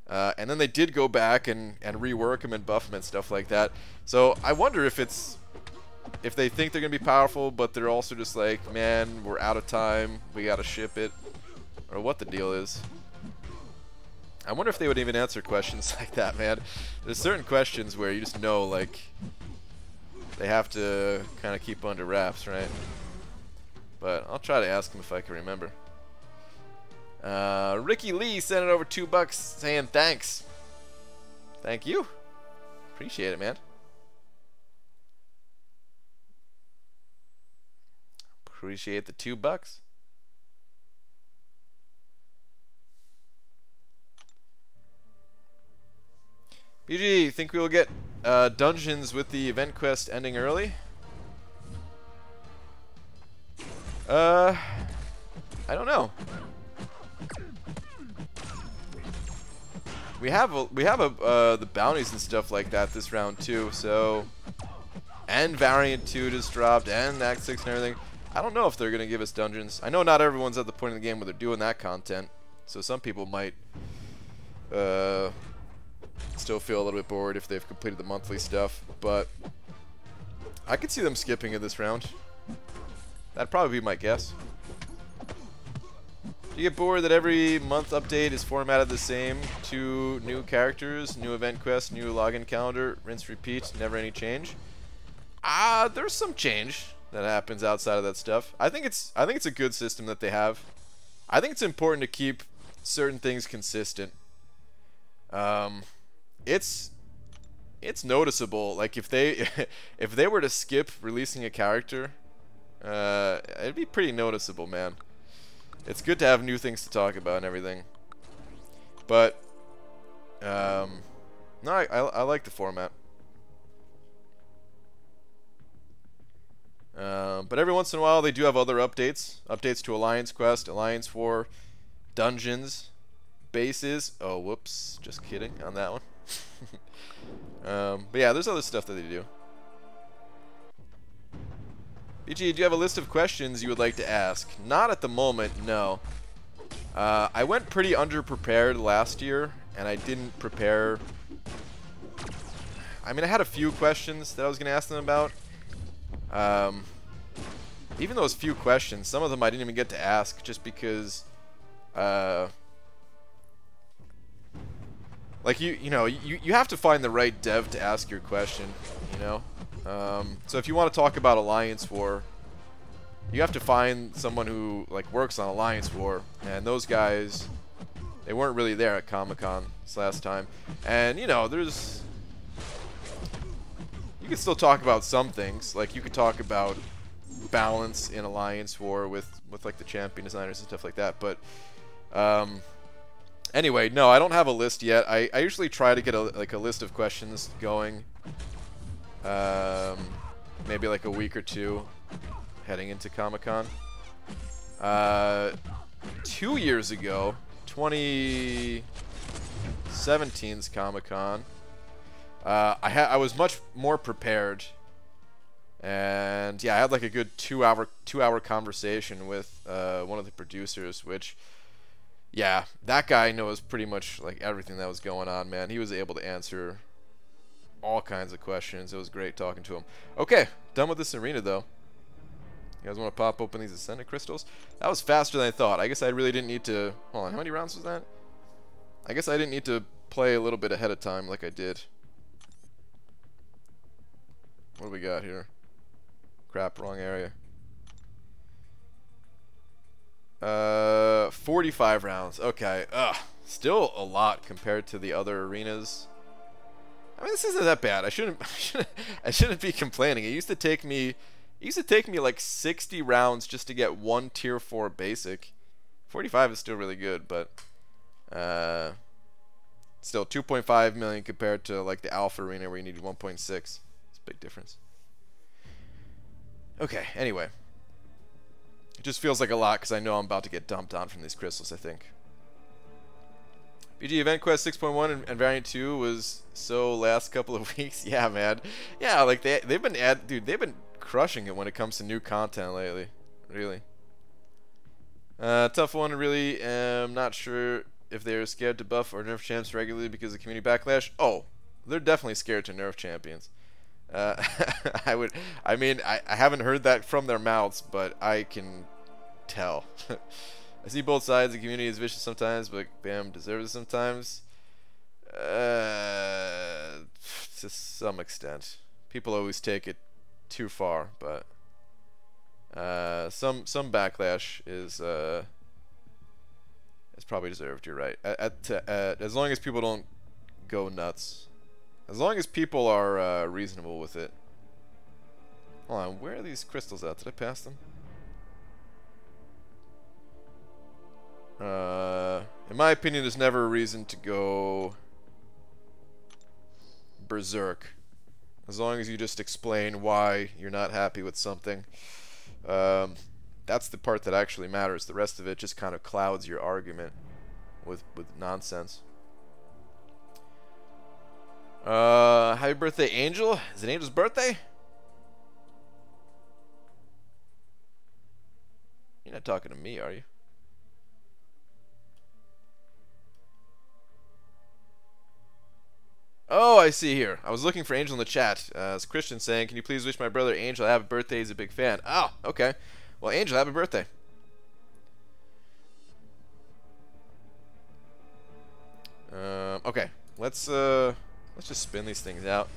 And then they did go back and rework him and buff him and stuff like that. So I wonder if they think they're gonna be powerful, but they're also just like, man, we're out of time, we gotta ship it, or what the deal is. I wonder if they would even answer questions like that, man. There's certain questions where you just know, like, they have to kind of keep under wraps, right? But I'll try to ask them if I can remember. Ricky Lee sent it over $2 saying thanks. Thank you. Appreciate it, man. Appreciate the $2. BG, think we will get dungeons with the event quest ending early? I don't know. We have the bounties and stuff like that this round too, so, and Variant 2 just dropped, and Act 6 and everything. I don't know if they're gonna give us dungeons. I know not everyone's at the point in the game where they're doing that content, so some people might still feel a little bit bored if they've completed the monthly stuff, but I could see them skipping it this round. That'd probably be my guess. Do you get bored that every month update is formatted the same? 2 new characters, new event quest, new login calendar, rinse, repeat, never any change? There's some change that happens outside of that stuff. I think it's a good system that they have. I think it's important to keep certain things consistent. It's noticeable. Like if they were to skip releasing a character, it'd be pretty noticeable, man. It's good to have new things to talk about and everything. But no, I like the format. But every once in a while they do have other updates. Updates to Alliance Quest, Alliance War, Dungeons, Bases. Oh, whoops. Just kidding on that one. But yeah, there's other stuff that they do. BG, do you have a list of questions you would like to ask? Not at the moment, no. I went pretty underprepared last year, and I didn't prepare. I mean, I had a few questions that I was going to ask them about. Even those few questions, some of them I didn't even get to ask just because, like you know, you have to find the right dev to ask your question, you know. So if you want to talk about Alliance War, you have to find someone who like works on Alliance War, and those guys, they weren't really there at Comic-Con this last time. And you know, you can still talk about some things, like you could talk about balance in Alliance War with like the champion designers and stuff like that. But anyway, no, I don't have a list yet. I usually try to get a list of questions going. Maybe like a week or two heading into Comic-Con. 2 years ago, 2017's Comic-Con, I was much more prepared And yeah, I had like a good two-hour conversation with one of the producers, which, yeah, that guy knows pretty much like everything that was going on, man. He was able to answer all kinds of questions. It was great talking to him. Okay, done with this arena though. You guys want to pop open these Ascendant Crystals? That was faster than I thought. I guess I really didn't need to... Hold on, how many rounds was that? I guess I didn't need to play a little bit ahead of time like I did. What do we got here? Crap, wrong area. 45 rounds. Okay. Still a lot compared to the other arenas. I mean, this isn't that bad. I shouldn't be complaining. It used to take me like 60 rounds just to get one tier 4 basic. 45 is still really good, but still 2.5 million compared to like the Alpha arena where you needed 1.6. It's a big difference. Okay, anyway. It just feels like a lot because I know I'm about to get dumped on from these crystals, I think. BG Event Quest 6.1 and Variant 2 was so last couple of weeks. Yeah, man. Yeah, like they've been crushing it when it comes to new content lately. Really. Tough one, really. I'm not sure if they're scared to buff or nerf champs regularly because of community backlash. Oh, they're definitely scared to nerf champions. I haven't heard that from their mouths, but I can tell. I see both sides. The community is vicious sometimes, but BAM deserves it sometimes. To some extent. People always take it too far, but some backlash is probably deserved. You're right. As long as people don't go nuts. As long as people are reasonable with it. Hold on, where are these crystals at? Did I pass them? In my opinion, there's never a reason to go berserk. As long as you just explain why you're not happy with something. That's the part that actually matters. The rest of it just kind of clouds your argument with nonsense. Happy birthday, Angel. Is it Angel's birthday? You're not talking to me, are you? Oh, I see here. I was looking for Angel in the chat. It's Christian saying, can you please wish my brother Angel a happy birthday? He's a big fan. Oh, okay. Well, Angel, happy birthday. Okay. Let's just spin these things out.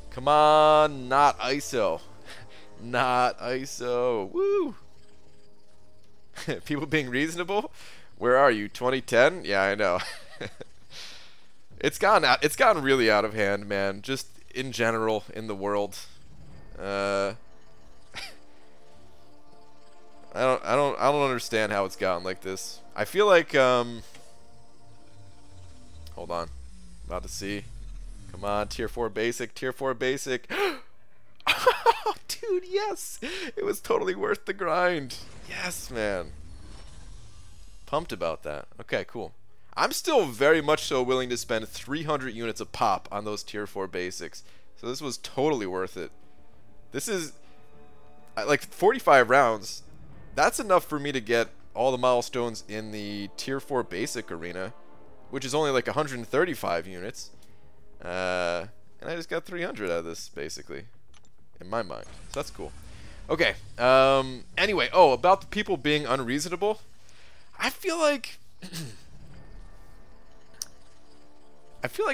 Come on, not ISO. Not ISO. Woo! People being reasonable? Where are you? 2010? Yeah, I know. It's gotten really out of hand, man. Just in general in the world. I don't understand how it's gotten like this. I feel like hold on. About to see. Come on, tier 4 basic, tier 4 basic. Oh, dude, yes. It was totally worth the grind. Yes, man. Pumped about that. Okay, cool. I'm still very much so willing to spend 300 units a pop on those tier 4 basics. So this was totally worth it. This is like 45 rounds. That's enough for me to get all the milestones in the tier 4 basic arena, which is only like 135 units. And I just got 300 out of this, basically, in my mind. So that's cool. Okay. Anyway, oh, about the people being unreasonable. I feel like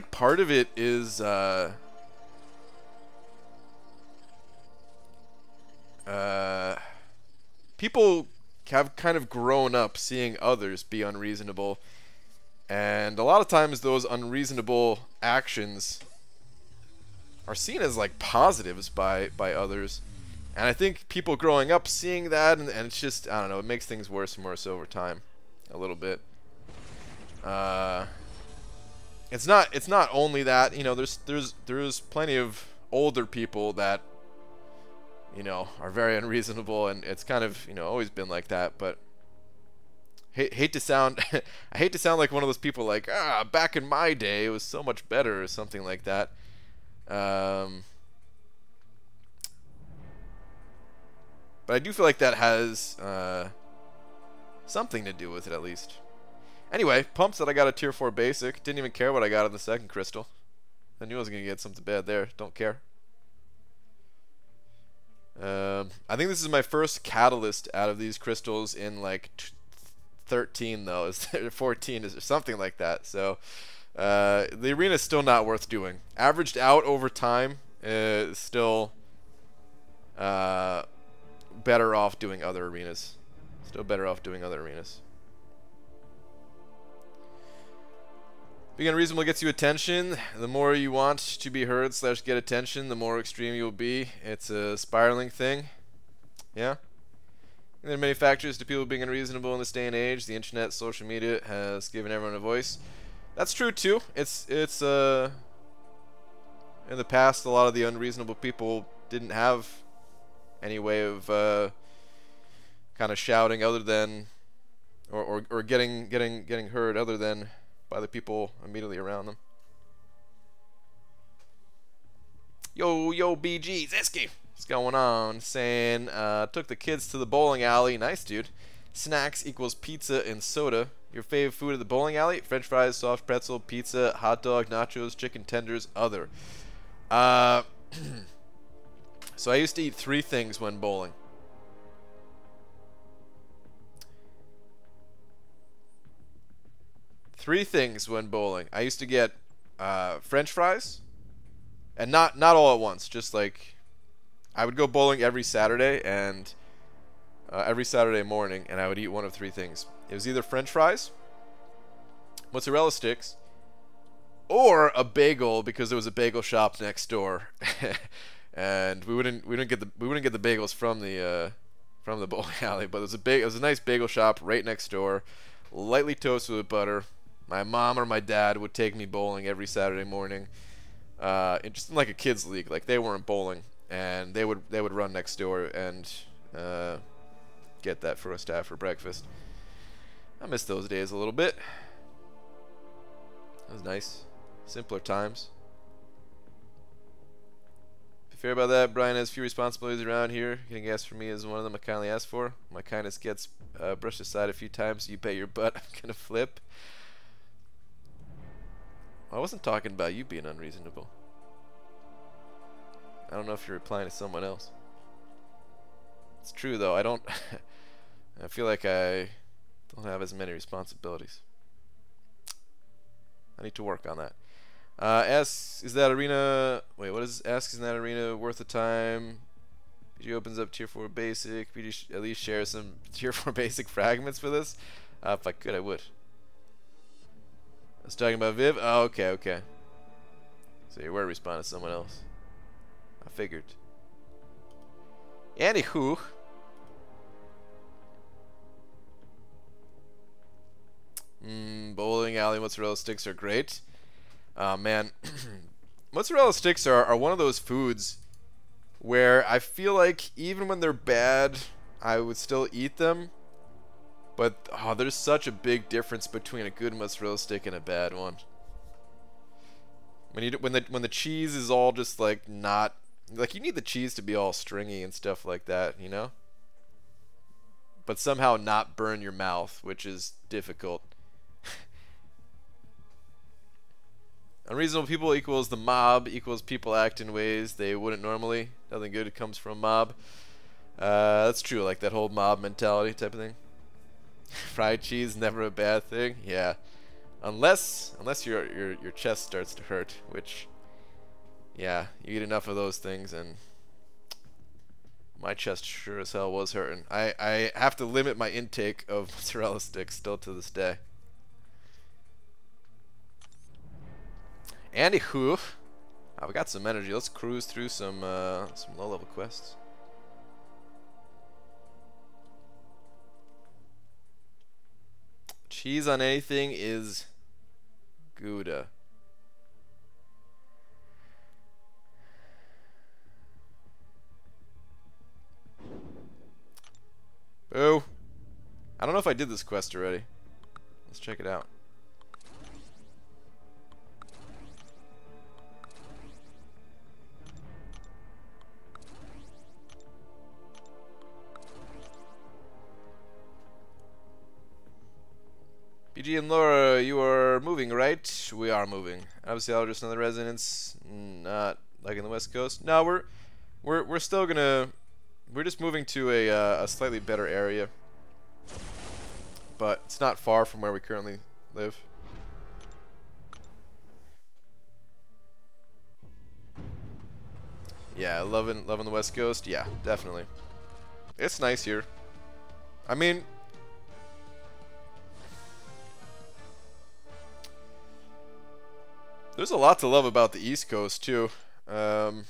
part of it is people have kind of grown up seeing others be unreasonable, and a lot of times those unreasonable actions are seen as like positives by others. And I think people growing up seeing that, and it's just, I don't know, it makes things worse and worse over time, a little bit. It's not only that, you know, there's plenty of older people that, you know, are very unreasonable, and it's kind of, you know, always been like that. But hate to sound I hate to sound like one of those people like, back in my day it was so much better or something like that. But I do feel like that has something to do with it, at least. Anyway, pumped that I got a tier 4 basic. Didn't even care what I got on the second crystal. I knew I was going to get something bad there. Don't care. I think this is my first catalyst out of these crystals in like 13 though. Is 14 is something like that. So the arena is still not worth doing. Averaged out over time, still better off doing other arenas. Still better off doing other arenas. Being unreasonable gets you attention. The more you want to be heard / get attention, the more extreme you'll be. It's a spiraling thing. Yeah? And there are many factors to people being unreasonable in this day and age. The internet, social media has given everyone a voice. That's true too. It's in the past, a lot of the unreasonable people didn't have any way of kind of shouting other than or getting heard other than by the people immediately around them. Yo, BG, Zesky, what's going on? Saying, took the kids to the bowling alley. Nice, dude. Snacks equals pizza and soda. Your fave food at the bowling alley? French fries, soft pretzel, pizza, hot dog, nachos, chicken tenders, other. So I used to eat 3 things when bowling. Three things when bowling. I used to get French fries, and not all at once. Just like I would go bowling every Saturday and every Saturday morning, and I would eat one of 3 things. It was either French fries, mozzarella sticks, or a bagel because there was a bagel shop next door, and we wouldn't get the bagels from the bowling alley, but it was a nice bagel shop right next door, lightly toasted with butter. My mom or my dad would take me bowling every Saturday morning, just in like a kids league. Like they weren't bowling, and they would run next door and get that for us to have for breakfast. I miss those days a little bit. That was nice, simpler times. Be fair about that. Brian has few responsibilities around here. Getting gas for me is one of them I kindly asked for. My kindness gets brushed aside a few times. You bet your butt I'm gonna flip. I wasn't talking about you being unreasonable. I don't know if you're replying to someone else. It's true though, I don't I feel like I don't have as many responsibilities. I need to work on that. Asks, is that arena asks, is that arena worth the time? PG opens up tier 4 basic. PG at least share some tier 4 basic fragments with us. If I could, I would. I was talking about Viv. Oh, okay. So you were responding to someone else. I figured. Anywho. Bowling alley mozzarella sticks are great. Man. Mozzarella sticks are one of those foods where I feel like even when they're bad, I would still eat them. But there's such a big difference between a good mozzarella stick and a bad one. When the cheese is all just like not like, you need the cheese to be all stringy and stuff like that, you know? But somehow not burn your mouth, which is difficult. Unreasonable people equals the mob equals people act in ways they wouldn't normally. Nothing good comes from mob. That's true, like that whole mob mentality type of thing. Fried cheese, never a bad thing. Yeah, unless your chest starts to hurt, which, yeah, you eat enough of those things, and my chest sure as hell was hurting. I have to limit my intake of mozzarella sticks still to this day. Anywho, we got some energy. Let's cruise through some low-level quests. Cheese on anything is Gouda. Boo. I don't know if I did this quest already. Let's check it out. PG and Laura, you are moving, right? We are moving. Obviously, I'll just another residence, not like in the West Coast. No, we're still gonna. We're just moving to a slightly better area, but it's not far from where we currently live. Yeah, loving the West Coast. Yeah, definitely. It's nice here. I mean, there's a lot to love about the East Coast too. There's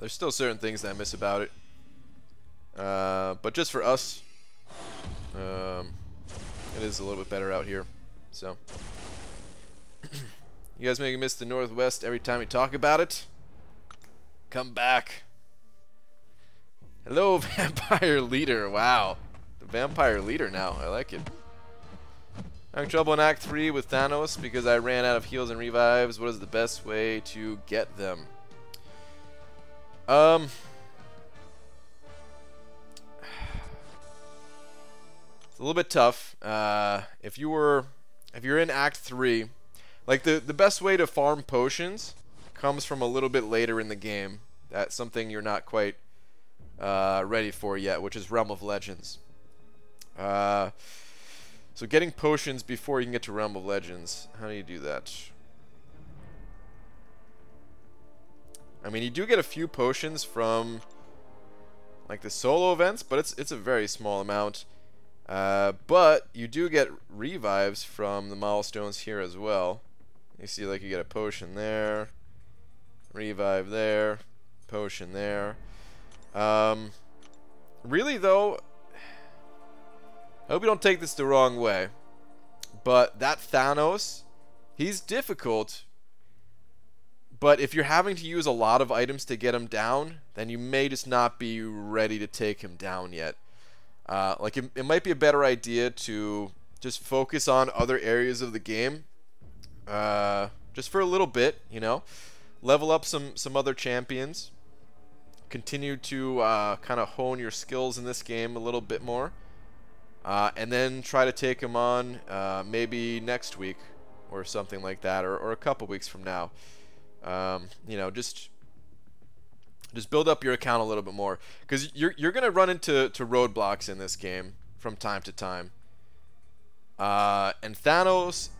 still certain things that I miss about it. But just for us, it is a little bit better out here. So, you guys make me miss the Northwest every time you talk about it. Come back. Hello, Vampire Leader. Wow. The Vampire Leader now. I like it. Having trouble in Act 3 with Thanos because I ran out of heals and revives. What is the best way to get them? It's a little bit tough. If you're in Act 3, like the best way to farm potions comes from a little bit later in the game. That's something you're not quite ready for yet, which is Realm of Legends. So getting potions before you can get to Realm of Legends. How do you do that? I mean, you do get a few potions from like the solo events, but it's a very small amount. But you do get revives from the milestones here as well. You see, like, you get a potion there, revive there, potion there. Really though, I hope you don't take this the wrong way, but that Thanos, he's difficult. But if you're having to use a lot of items to get him down, then you may just not be ready to take him down yet. Like, it might be a better idea to just focus on other areas of the game, just for a little bit, you know. Level up some other champions. Continue to kind of hone your skills in this game a little bit more. And then try to take him on maybe next week or something like that, or a couple weeks from now. You know, just build up your account a little bit more, because you're gonna run into roadblocks in this game from time to time. And Thanos,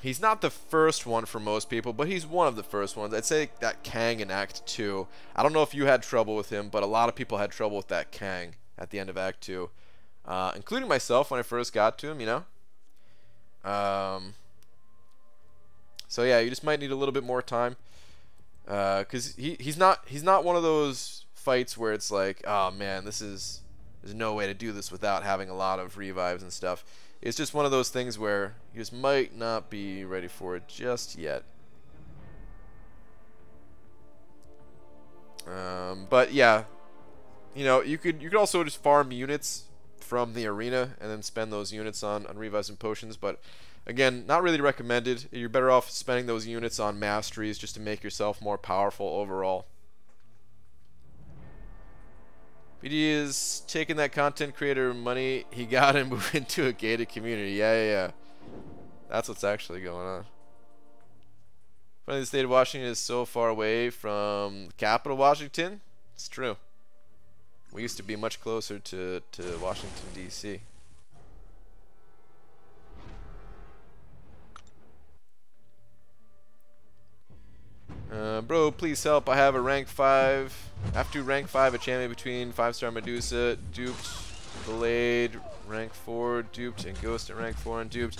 he's not the first one for most people, but he's one of the first ones. I'd say that Kang in Act 2. I don't know if you had trouble with him, but a lot of people had trouble with that Kang at the end of Act 2, including myself when I first got to him. You know. So yeah, you just might need a little bit more time, because he's not one of those fights where it's like, oh man, there's no way to do this without having a lot of revives and stuff. It's just one of those things where you just might not be ready for it just yet. But yeah, you know, you could also just farm units from the arena and then spend those units on revives and potions, but again, not really recommended. You're better off spending those units on masteries just to make yourself more powerful overall. BD is taking that content creator money he got and moved into a gated community. Yeah. That's what's actually going on. Funny, the state of Washington is so far away from the capital, Washington. It's true. We used to be much closer to Washington, D.C. Bro, please help. I have a rank 5. After rank 5, a champion between 5-star Medusa, duped, Blade, rank 4, duped, and Ghost at rank 4 and duped.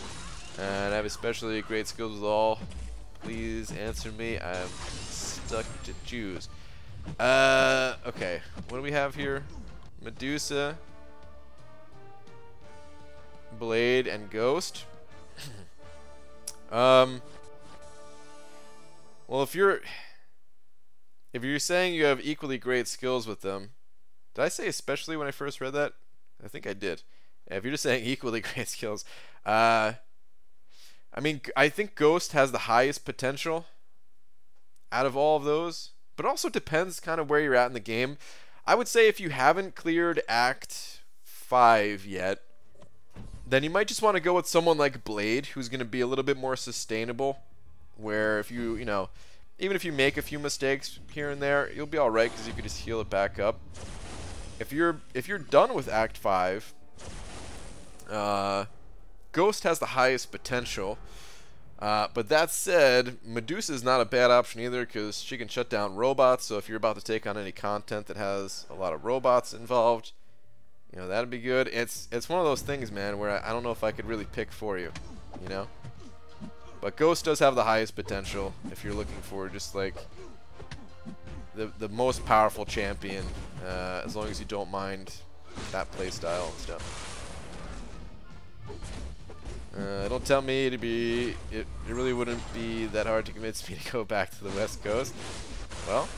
And I have especially great skills with all. Please answer me. I'm stuck to choose. Okay. What do we have here? Medusa, Blade, and Ghost. Well, if you're saying you have equally great skills with them, did I say especially when I first read that? I think I did. If you're just saying equally great skills, I mean, I think Ghost has the highest potential out of all of those, but it also depends kind of where you're at in the game. I would say if you haven't cleared Act 5 yet, then you might just want to go with someone like Blade, who's going to be a little bit more sustainable, where if you, even if you make a few mistakes here and there, you'll be all right because you can just heal it back up. If you're done with Act 5, Ghost has the highest potential. But that said, Medusa is not a bad option either because she can shut down robots. So if you're about to take on any content that has a lot of robots involved, that'd be good. It's one of those things, man, where I don't know if I could really pick for you, But Ghost does have the highest potential if you're looking for just like the most powerful champion, as long as you don't mind that playstyle and stuff. Don't tell me it really wouldn't be that hard to convince me to go back to the West Coast. Well,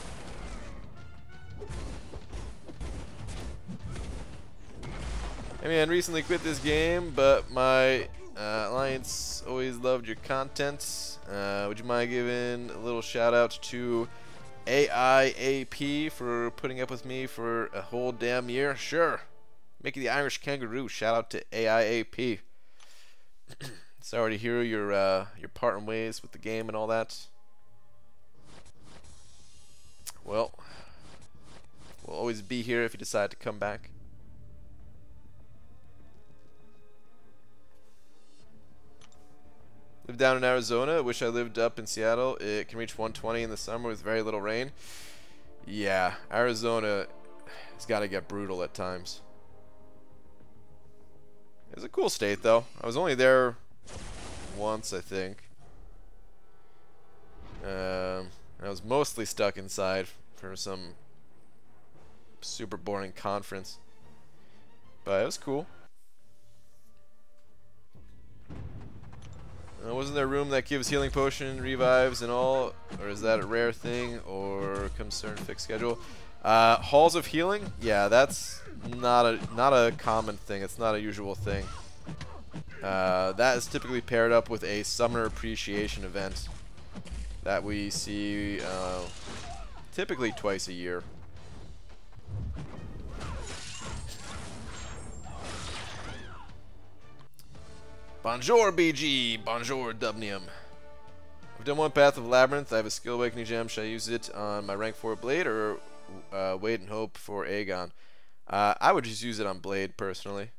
I mean, I recently quit this game, but my alliance always loved your content. Would you mind giving a little shout out to AIAP for putting up with me for a whole damn year? Sure. Mickey the Irish Kangaroo, shout out to AIAP. Sorry to hear your parting ways with the game and all that. Well, we'll always be here if you decide to come back. Live down in Arizona. Wish I lived up in Seattle. It can reach 120 in the summer with very little rain. Yeah, Arizona has got to get brutal at times. It's a cool state, though. I was only there once, I think. I was mostly stuck inside for some super boring conference. But it was cool. Wasn't there a room that gives healing potion, revives, and all? Or is that a rare thing? Or comes certain fixed schedule? Halls of healing? Yeah, that's not a common thing. It's not a usual thing. That is typically paired up with a summer appreciation event that we see typically twice a year. Bonjour BG, bonjour Dubnium. I've done one path of Labyrinth. I have a skill awakening gem. Should I use it on my rank 4 Blade or wait and hope for Aegon? I would just use it on Blade personally.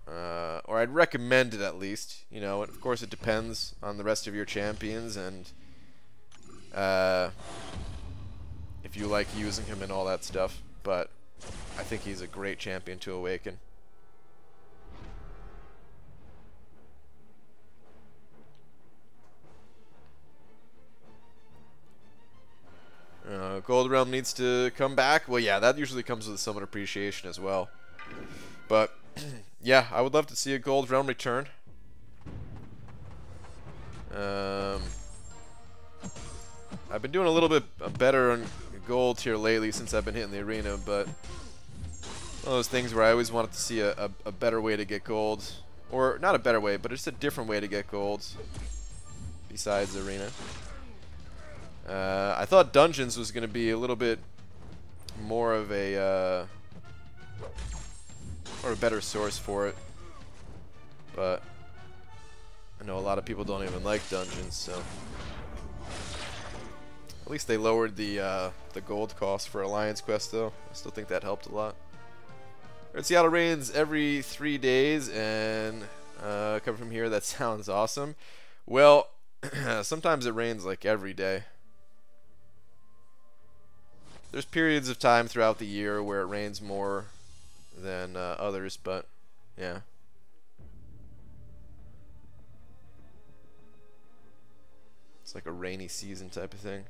Or I'd recommend it at least. Of course it depends on the rest of your champions and if you like using him and all that stuff. But I think he's a great champion to awaken. Gold Realm needs to come back. Well, yeah, that usually comes with Summon Appreciation as well. But, yeah, I would love to see a Gold Realm return. I've been doing a little bit better on gold here lately since I've been hitting the arena, but one of those things where I always wanted to see a better way to get gold. Or, not a better way, but just a different way to get gold besides the arena. I thought Dungeons was going to be a little bit more of a better source for it, but I know a lot of people don't even like Dungeons, so at least they lowered the gold cost for Alliance Quest, though. I still think that helped a lot. Seattle rains every 3 days, and coming from here, that sounds awesome. Well, sometimes it rains like every day. There's periods of time throughout the year where it rains more than others, but yeah. It's like a rainy season type of thing.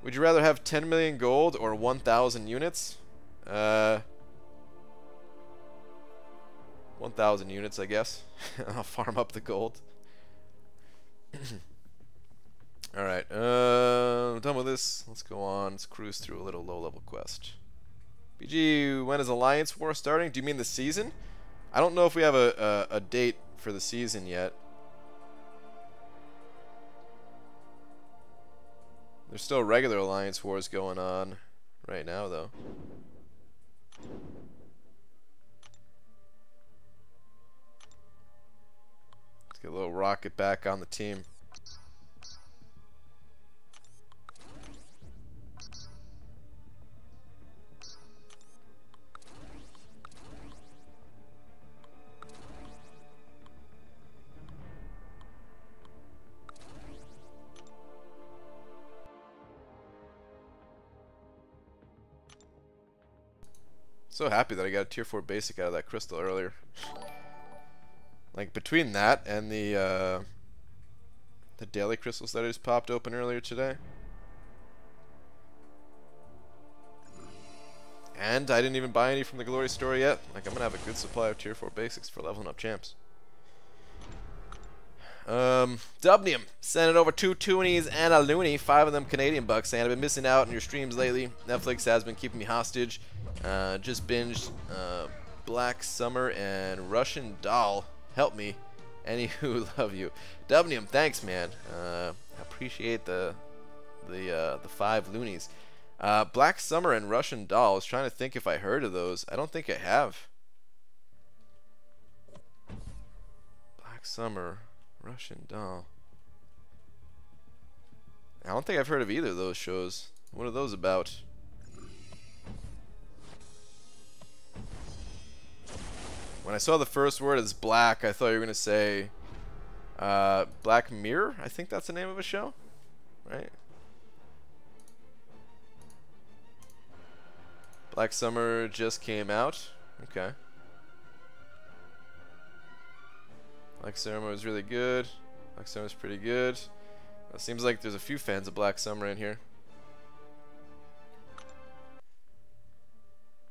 Would you rather have 10 million gold or 1,000 units? 1,000 units, I guess. I'll farm up the gold. Alright, done with this. Let's go on. Let's cruise through a little low-level quest. BG, when is Alliance War starting? Do you mean the season? I don't know if we have a date for the season yet. There's still regular Alliance Wars going on. right now, though. Let's get a little rocket back on the team. So happy that I got a tier 4 basic out of that crystal earlier. Like between that and the daily crystals that I just popped open earlier today. And I didn't even buy any from the Glory store yet. Like I'm gonna have a good supply of tier 4 basics for leveling up champs. Dubnium sending over 2 toonies and a loony, 5 of them Canadian bucks, saying I've been missing out on your streams lately. Netflix has been keeping me hostage. Just binged Black Summer and Russian Doll. Help me. Anywho, love you. Dubnium, thanks, man. Appreciate the 5 loonies. Black Summer and Russian Doll. I was trying to think if I heard of those. I don't think I have. Black Summer, Russian Doll. I don't think I've heard of either of those shows. What are those about? When I saw the first word as black, I thought you were going to say Black Mirror. I think that's the name of a show, right? Black Summer just came out. Okay. Black Summer was really good. Black Summer's pretty good. It seems like there's a few fans of Black Summer in here.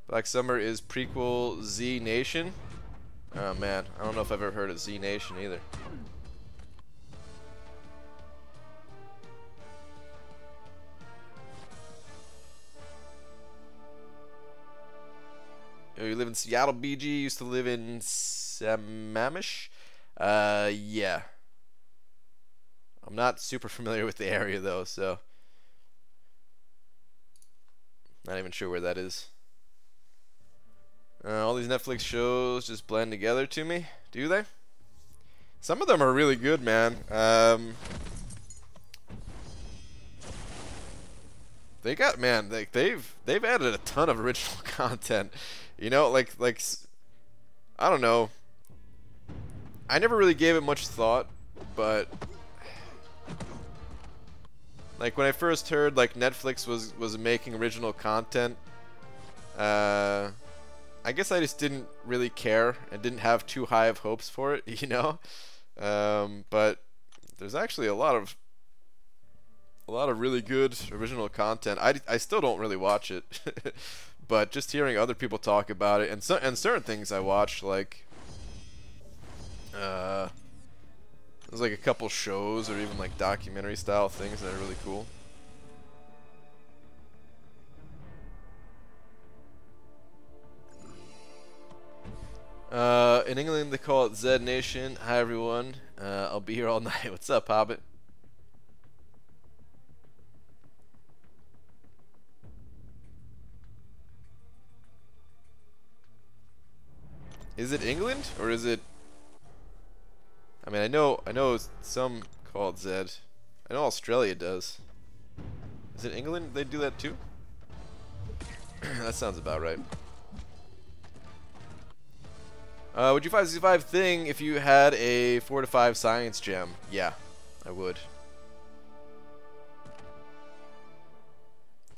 Black Summer is prequel Z Nation. Oh man, I don't know if I've ever heard of Z Nation either. You live in Seattle, BG? Used to live in Sammamish? Yeah. I'm not super familiar with the area though, so not even sure where that is. All these Netflix shows just blend together to me, do they? Some of them are really good, man. They got, man, like they've added a ton of original content. You know, like I don't know. I never really gave it much thought, but like when I first heard like Netflix was making original content, I guess I just didn't really care and didn't have too high of hopes for it, you know. But there's actually a lot of really good original content. I still don't really watch it, but just hearing other people talk about it and certain things I watch, like there's like a couple shows or even like documentary style things that are really cool. In England they call it Z Nation. Hi everyone. I'll be here all night. What's up, Hobbit? Is it England or is it? I mean, I know some call it Z. I know Australia does. Is it England? They do that too? That sounds about right. Would you 565 thing if you had a 4 to 5 science gem? Yeah, I would.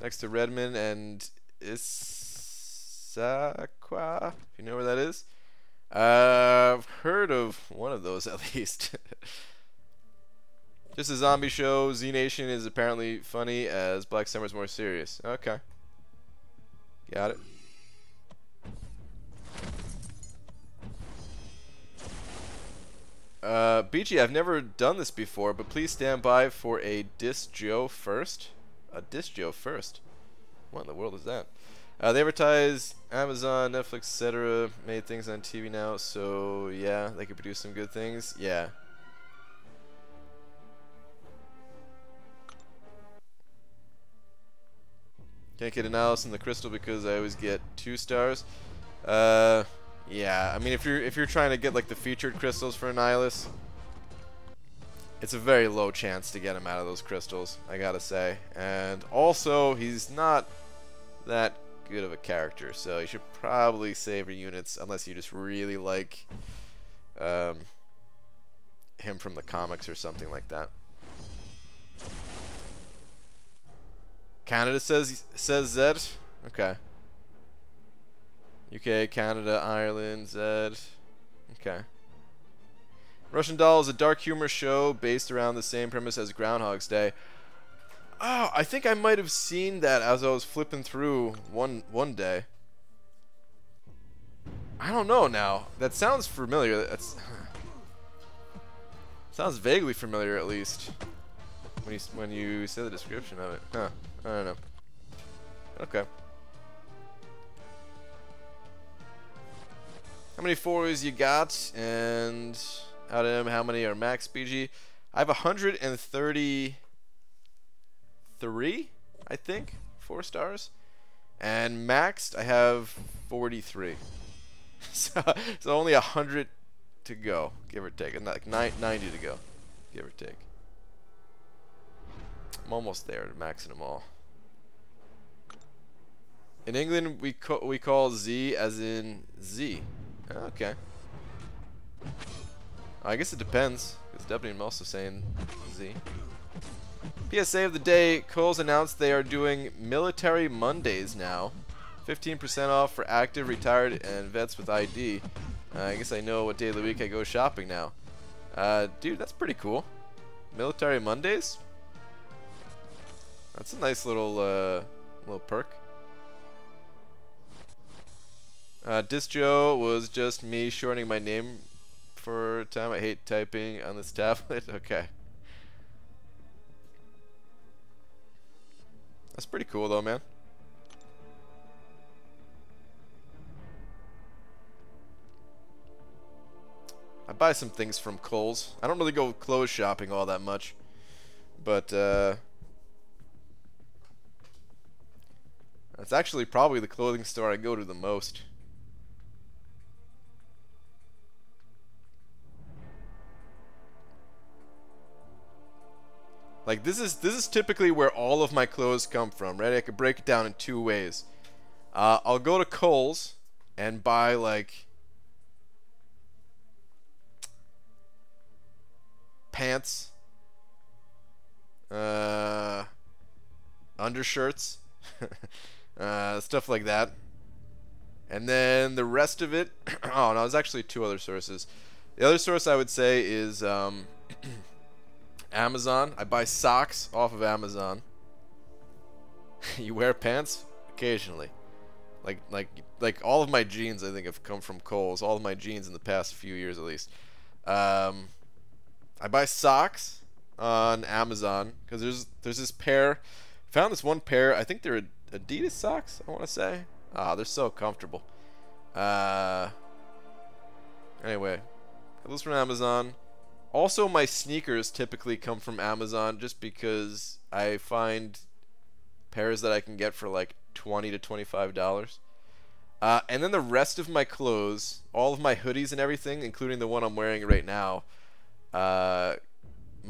Next to Redmond and Issaquah, if you know where that is. I've heard of one of those at least. Just a zombie show. Z Nation is apparently funny as Black Summer's more serious. Okay. Got it. BG, I've never done this before, but please stand by for a Disc Joe first. A Disc Joe first? What in the world is that? They advertise Amazon, Netflix, etc. Made things on TV now, so yeah, they could produce some good things. Yeah. Can't get an Alice in the crystal because I always get 2 stars. Yeah. I mean, if you're trying to get like the featured crystals for Annihilus, it's a very low chance to get him out of those crystals, I gotta say. And also, he's not that good of a character, so you should probably save your units unless you just really like him from the comics or something like that. Canada says Zed. Okay. UK, Canada, Ireland, Zed. Okay. Russian Doll is a dark humor show based around the same premise as Groundhog's Day. Oh, I think I might have seen that as I was flipping through one day. I don't know now. That sounds familiar. That's sounds vaguely familiar, at least when you say the description of it. Huh? I don't know. Okay. How many 4s you got? And out of them, how many are max BG? I have 133, I think, 4 stars. And maxed, I have 43. so only 100 to go, give or take. And like 90 to go, give or take. I'm almost there to maxing them all. In England, we call Z as in Z. Okay. I guess it depends, because Deputy I'm also saying Z. PSA of the day, Kohl's announced they are doing Military Mondays now. 15% off for active, retired, and vets with ID. I guess I know what day of the week I go shopping now. Dude, that's pretty cool. Military Mondays? That's a nice little perk. Distro was just me shortening my name for a time. I hate typing on this tablet. Okay. That's pretty cool though, man. I buy some things from Kohl's. I don't really go clothes shopping all that much. But that's actually probably the clothing store I go to the most. Like this is typically where all of my clothes come from, right? I could break it down in 2 ways. I'll go to Kohl's and buy like pants, undershirts, stuff like that. And then the rest of it, oh no, there's actually 2 other sources. The other source I would say is Amazon. I buy socks off of Amazon. You wear pants? Occasionally. Like all of my jeans I think have come from Kohl's. All of my jeans in the past few years at least. I buy socks on Amazon because there's this pair. Found this one pair. I think they're Adidas socks, I want to say. Ah, they're so comfortable. Anyway, got those from Amazon. Also, my sneakers typically come from Amazon just because I find pairs that I can get for like $20 to $25. And then the rest of my clothes, all of my hoodies and everything, including the one I'm wearing right now, my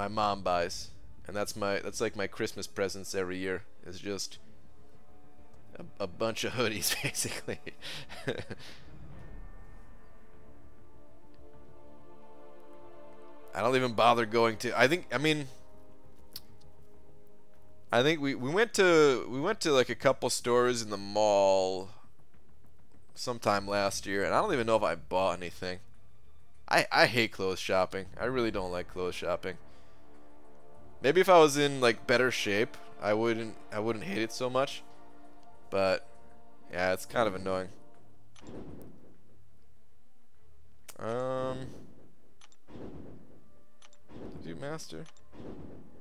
mom buys. And that's like my Christmas presents every year. It's just a bunch of hoodies, basically. I don't even bother going to. I think we went to like a couple stores in the mall sometime last year, and I don't even know if I bought anything. I hate clothes shopping. I really don't like clothes shopping. Maybe if I was in like better shape, I wouldn't hate it so much. But yeah, it's kind of annoying. Do master?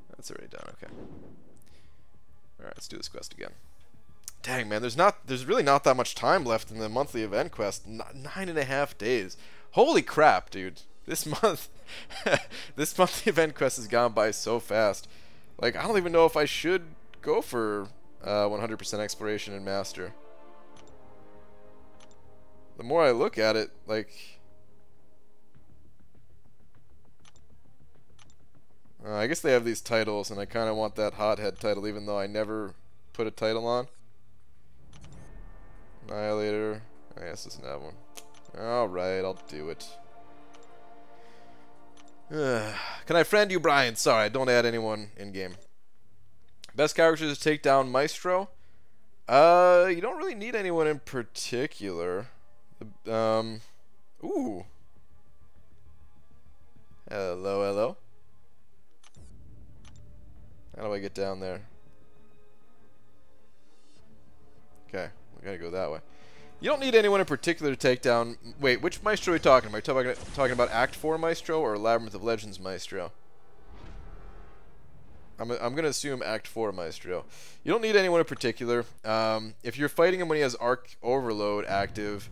That's already done. Okay. All right, let's do this quest again. Dang, man, there's really not that much time left in the monthly event quest. 9.5 days. Holy crap, dude! This month, this monthly event quest has gone by so fast. Like, I don't even know if I should go for 100% exploration and master. The more I look at it, like... I guess they have these titles, and I kind of want that hothead title, even though I never put a title on. Annihilator. I guess doesn't have one. Alright, I'll do it. Can I friend you, Brian? Sorry, don't add anyone in-game. Best characters to take down Maestro? You don't really need anyone in particular. Ooh. Hello, hello. How do I get down there? Okay, we gotta go that way. You don't need anyone in particular to take down... Wait, which Maestro are we talking about? Are you talking about Act 4 Maestro or Labyrinth of Legends Maestro? I'm going to assume Act 4 Maestro. You don't need anyone in particular. If you're fighting him when he has Arc Overload active,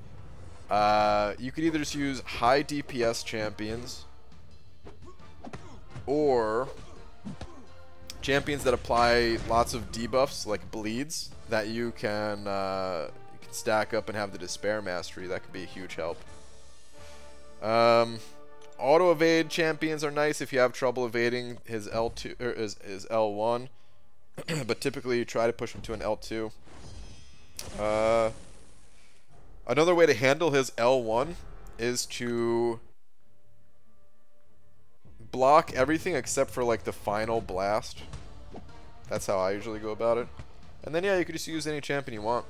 you could either just use high DPS champions or champions that apply lots of debuffs, like bleeds, that you can stack up and have the Despair Mastery. That could be a huge help. Auto evade champions are nice if you have trouble evading his L2 or his L1, but typically you try to push him to an L2. Another way to handle his L1 is to block everything except for like the final blast. That's how I usually go about it. And then yeah, you could just use any champion you want.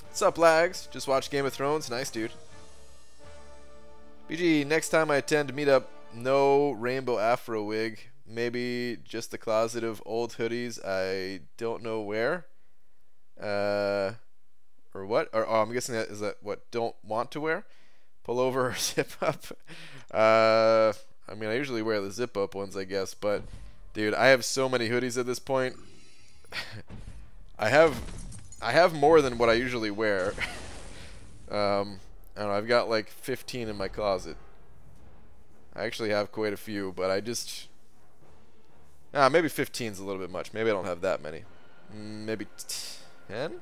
What's up, lags? Just watched Game of Thrones. Nice, dude. BG, next time I attend a meetup, no rainbow afro wig. Maybe just the closet of old hoodies. I don't know where. Or what? Or oh, I'm guessing that is that what don't want to wear? Pull over or zip up. I mean, I usually wear the zip up ones, I guess. But dude, I have so many hoodies at this point. I have more than what I usually wear. I don't know, I've got like 15 in my closet. I actually have quite a few, but I just... maybe 15's a little bit much. Maybe I don't have that many. Maybe 10?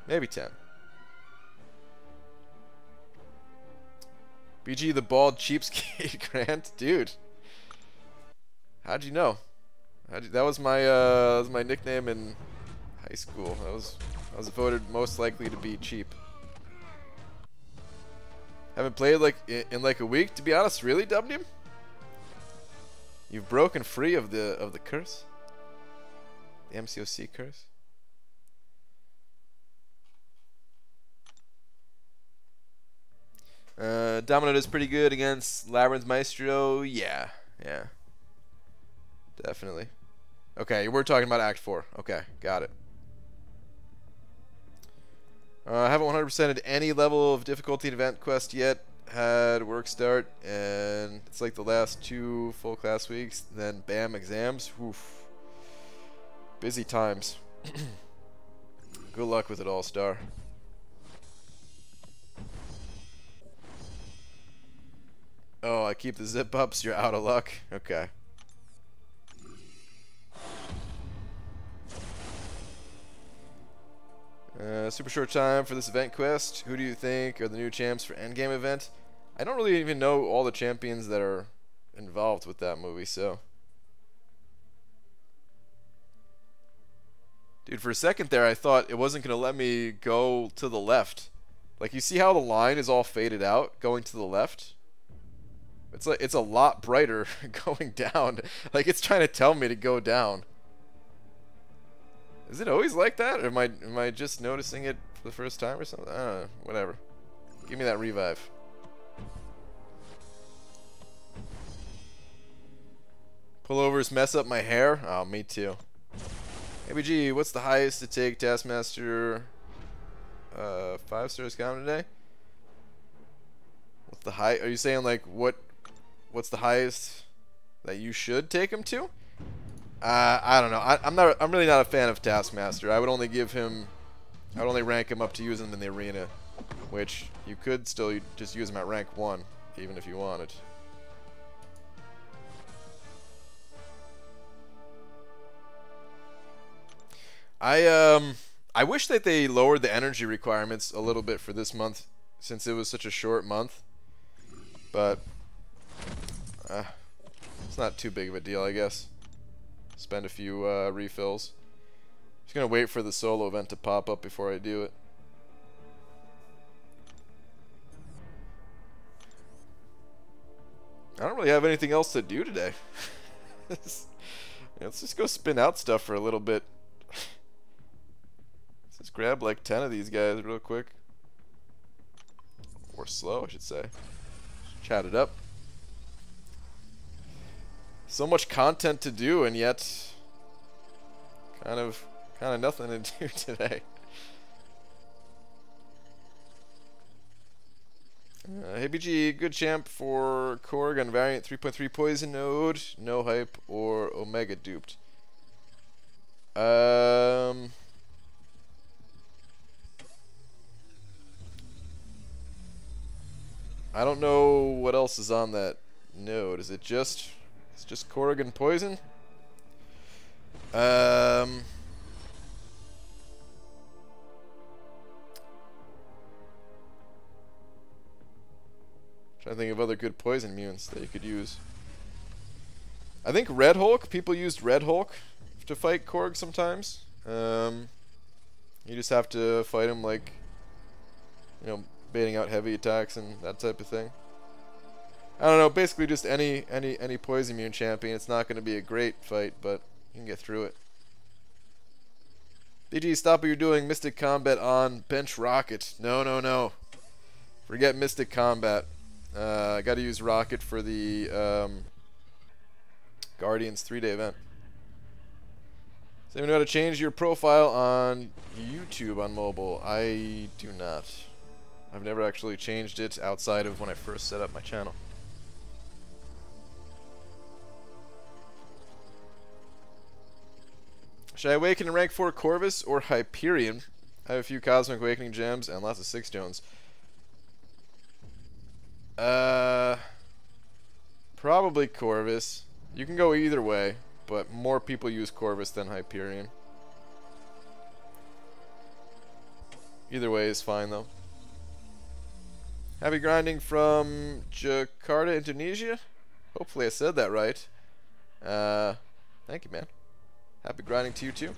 Maybe 10. BG the bald cheapskate, Grant? Dude. How'd you know? That was my nickname in high school. I was voted most likely to be cheap. Haven't played like in like a week, to be honest. Really, W? You've broken free of the curse, the MCOC curse. Domino is pretty good against Labyrinth Maestro. Yeah, definitely. Okay, we're talking about Act 4. Okay, got it. I haven't 100%ed any level of difficulty in Event Quest yet. Had work start, and it's like the last 2 full class weeks. Then bam, exams. Oof. Busy times. Good luck with it, All-Star. Oh, I keep the zip ups. You're out of luck. Okay. Super short time for this event quest. Who do you think are the new champs for Endgame event? I don't really even know all the champions that are involved with that movie, so... Dude, for a second there, I thought it wasn't going to let me go to the left. Like, you see how the line is all faded out going to the left? It's like it's a lot brighter going down. Like, it's trying to tell me to go down. Is it always like that? Or am I just noticing it for the first time or something? I don't know. Whatever. Give me that revive. Pullovers mess up my hair? Oh, me too. ABG, what's the highest to take Taskmaster 5 stars counter today? What's the high? Are you saying like what's the highest that you should take him to? I don't know. I'm really not a fan of Taskmaster. I would only give him, I would only rank him up to use him in the arena, which you could still just use him at rank 1, even if you wanted. I wish that they lowered the energy requirements a little bit for this month, since it was such a short month. But it's not too big of a deal, I guess. Spend a few refills. Just gonna wait for the solo event to pop up before I do it. I don't really have anything else to do today. Let's just go spin out stuff for a little bit. Let's just grab like 10 of these guys real quick. Or slow, I should say. Chat it up. So much content to do, and yet kind of nothing to do today. Hey BG, good champ for Korg on variant 3.3 poison node, no hype or Omega duped. I don't know what else is on that node. Is it just Korg and poison? Trying to think of other good poison mutants that you could use. I think Red Hulk. People used Red Hulk to fight Korg sometimes. You just have to fight him like, you know, baiting out heavy attacks and that type of thing. I don't know. Basically, just any poison immune champion. It's not going to be a great fight, but you can get through it. BG, stop what you're doing. Mystic Combat on bench Rocket. No. Forget Mystic Combat. I got to use Rocket for the Guardians 3-day event. Does anyone know how to change your profile on YouTube on mobile? I do not. I've never actually changed it outside of when I first set up my channel. Should I awaken in rank 4 Corvus or Hyperion? I have a few Cosmic Awakening gems and lots of 6 stones. Probably Corvus. You can go either way, but more people use Corvus than Hyperion. Either way is fine though. Happy grinding from Jakarta, Indonesia. Hopefully I said that right. Thank you, man. Happy grinding to you too.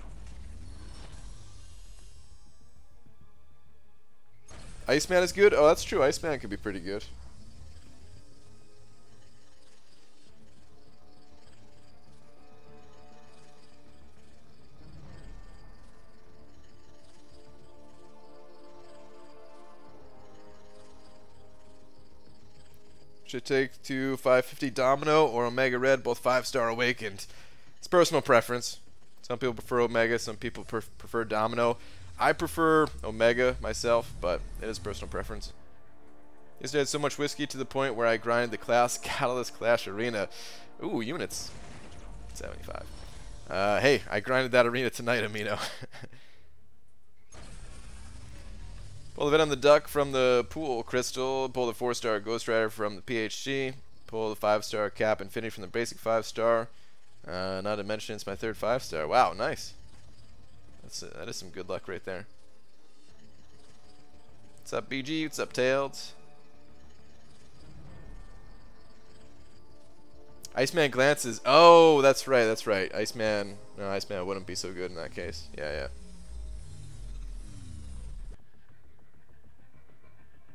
Iceman is good? Oh, that's true. Iceman could be pretty good. Should take to 550 Domino or Omega Red, both 5-star awakened. It's personal preference. Some people prefer Omega, some people prefer Domino. I prefer Omega myself, but it is personal preference. Yesterday I had so much whiskey to the point where I grinded the class Catalyst Clash Arena. Ooh, units. 75. Hey, I grinded that arena tonight, Amino. Pull the vet on the duck from the pool crystal. Pull the 4-star Ghost Rider from the PHC. Pull the 5-star Cap Infinity from the basic 5-star. Not to mention it's my 3rd 5-star. Wow, nice. That is some good luck right there. What's up, BG? What's up, Tails? Iceman glances. Oh, that's right, that's right. Iceman. No, Iceman wouldn't be so good in that case. Yeah.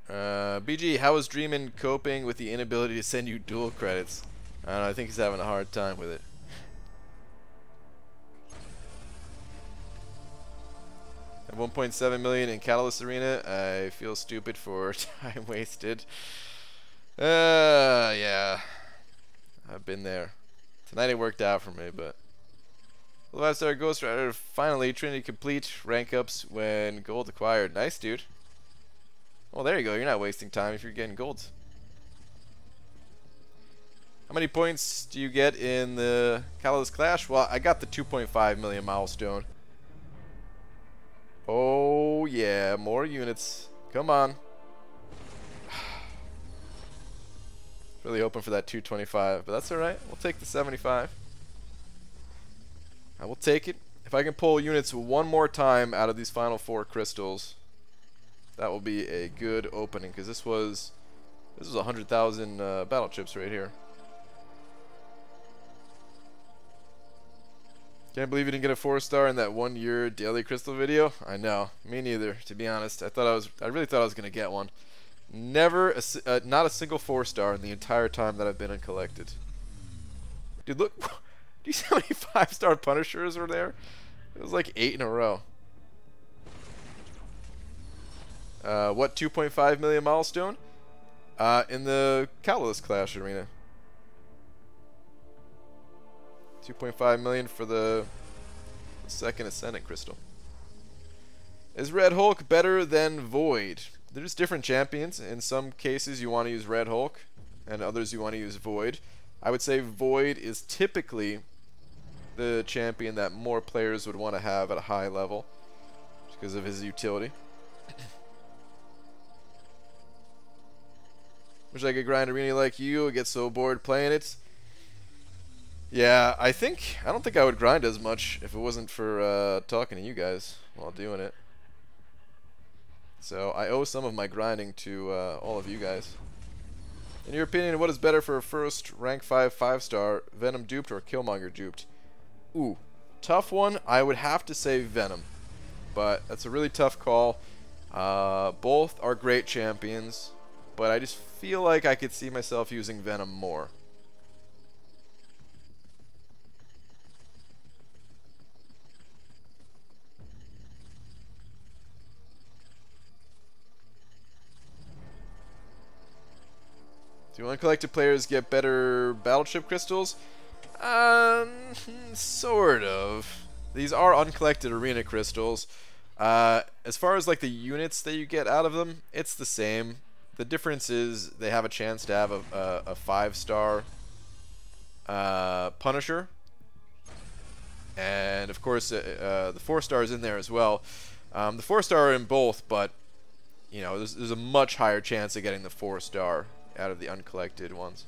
BG, how is Dreamin' coping with the inability to send you dual credits? I don't know, I think he's having a hard time with it. At 1.7 million in Catalyst Arena, I feel stupid for time wasted. Yeah. I've been there. Tonight it worked out for me, but... The 5-star Ghost Rider, finally, Trinity complete, rank ups when gold acquired. Nice, dude. Well, there you go. You're not wasting time if you're getting golds. How many points do you get in the Catalyst Clash? Well, I got the 2.5 million milestone. Oh, yeah. More units. Come on. Really hoping for that 225, but that's alright. We'll take the 75. I will take it. If I can pull units one more time out of these final 4 crystals, that will be a good opening, because this was 100,000 battle chips right here. Can't believe you didn't get a 4-star in that 1-year daily crystal video. I know, me neither. To be honest, I really thought I was gonna get one. Never, not a single 4-star in the entire time that I've been uncollected. Dude, look, do you see how many 5-star Punishers were there? It was like 8 in a row. What 2.5 million milestone? In the Catalyst Clash arena. 2.5 million for the second Ascendant Crystal. Is Red Hulk better than Void? There's different champions. In some cases you want to use Red Hulk, and others you want to use Void. I would say Void is typically the champion that more players would want to have at a high level, just because of his utility. Wish I could grind arena like you. I get so bored playing it. Yeah, I don't think I would grind as much if it wasn't for talking to you guys while doing it. So I owe some of my grinding to all of you guys. In your opinion, what is better for a first rank 5 5-star, Venom duped or Killmonger duped? Ooh, tough one. I would have to say Venom, but that's a really tough call. Both are great champions, but I just feel like I could see myself using Venom more. Do uncollected players get better battleship crystals? Sort of. These are uncollected arena crystals. As far as like the units that you get out of them, it's the same. The difference is they have a chance to have a 5-star Punisher, and of course the 4-star is in there as well. The 4-star are in both, but you know there's a much higher chance of getting the 4-star out of the uncollected ones.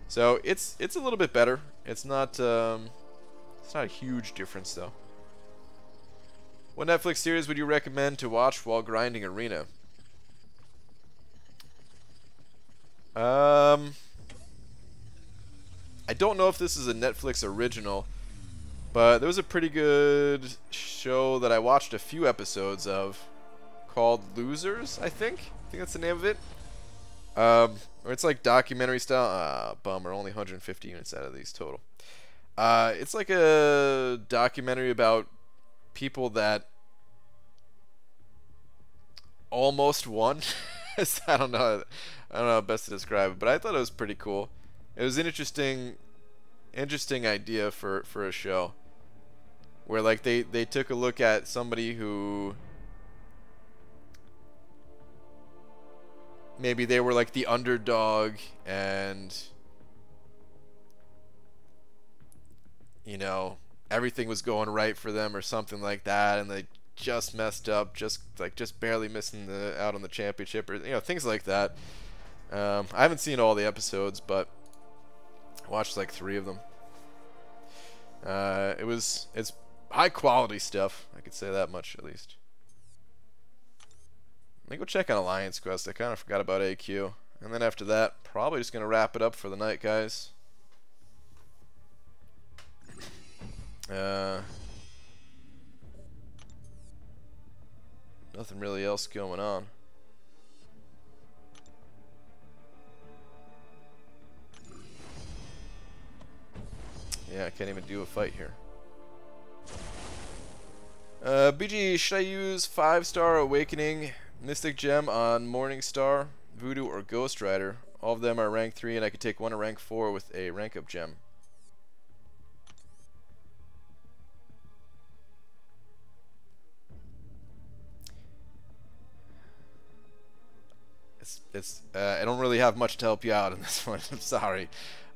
So it's a little bit better. It's not a huge difference though. What Netflix series would you recommend to watch while grinding arena? I don't know if this is a Netflix original, but there was a pretty good show that I watched a few episodes of called Losers, I think that's the name of it. Or it's like documentary style. Bummer, only 150 units out of these total. It's like a documentary about people that almost won. I don't know how best to describe it, but I thought it was pretty cool. It was an interesting idea for a show where like they took a look at somebody who maybe they were like the underdog, and you know everything was going right for them or something like that, and they just messed up, just barely missing out on the championship, or things like that. I haven't seen all the episodes, but I watched like 3 of them. It's high quality stuff, I could say that much at least. Let me go check on Alliance Quest. I kind of forgot about AQ. And then after that, probably just going to wrap it up for the night, guys. Nothing really else going on. Yeah, I can't even do a fight here. BG, should I use 5-star Awakening Mystic Gem on Morningstar, Voodoo, or Ghost Rider? All of them are rank 3, and I could take one to rank 4 with a rank up gem. I don't really have much to help you out in this one. I'm sorry.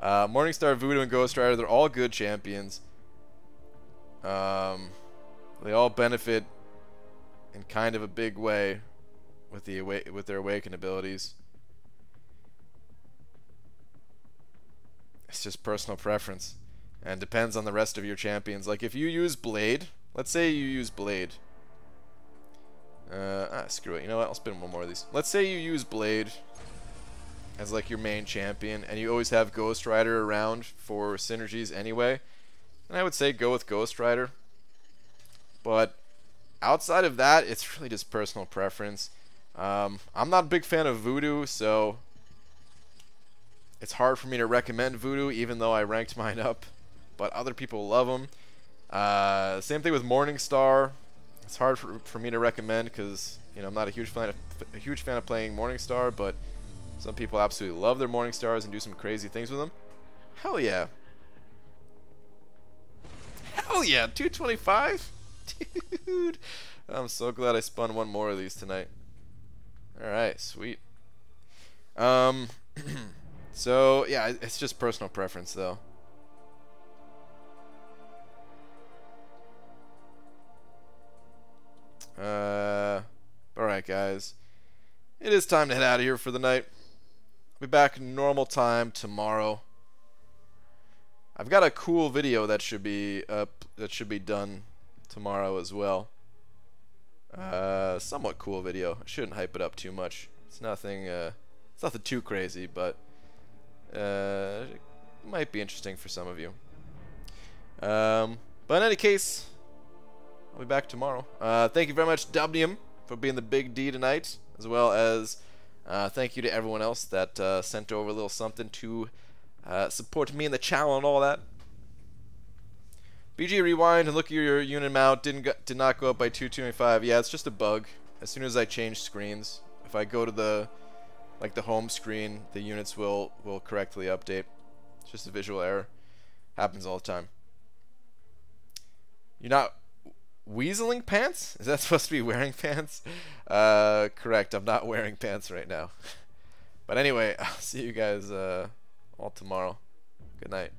Morningstar, Voodoo, and Ghost Rider, they're all good champions. They all benefit in kind of a big way with their Awaken abilities. It's just personal preference, and depends on the rest of your champions. Like if you use Blade Let's say you use Blade. Screw it. You know what? I'll spin one more of these. Let's say you use Blade as like your main champion, and you always have Ghost Rider around for synergies anyway. And I would say go with Ghost Rider. But outside of that, it's really just personal preference. I'm not a big fan of Voodoo, so it's hard for me to recommend Voodoo, even though I ranked mine up. But other people love them. Same thing with Morningstar. It's hard for me to recommend because, you know, I'm not a huge fan of playing Morningstar, but some people absolutely love their Morningstars and do some crazy things with them. Hell yeah. Hell yeah, 225? Dude, I'm so glad I spun one more of these tonight. Alright, sweet. So, yeah, it's just personal preference, though. Alright, guys. It is time to head out of here for the night. I'll be back normal time tomorrow. I've got a cool video that should be up, that should be done tomorrow as well. Somewhat cool video. I shouldn't hype it up too much. It's nothing too crazy, but it might be interesting for some of you. But in any case, I'll be back tomorrow. Thank you very much, Dubnium, for being the big D tonight, as well as thank you to everyone else that sent over a little something to support me in the channel and all that. BG rewind and look at your unit amount. Did not go up by 225. Yeah, it's just a bug. As soon as I change screens, if I go to the home screen, the units will correctly update. It's just a visual error. Happens all the time. You're not weaseling pants? Is that supposed to be wearing pants? Correct. I'm not wearing pants right now. But anyway, I'll see you guys all tomorrow. Good night.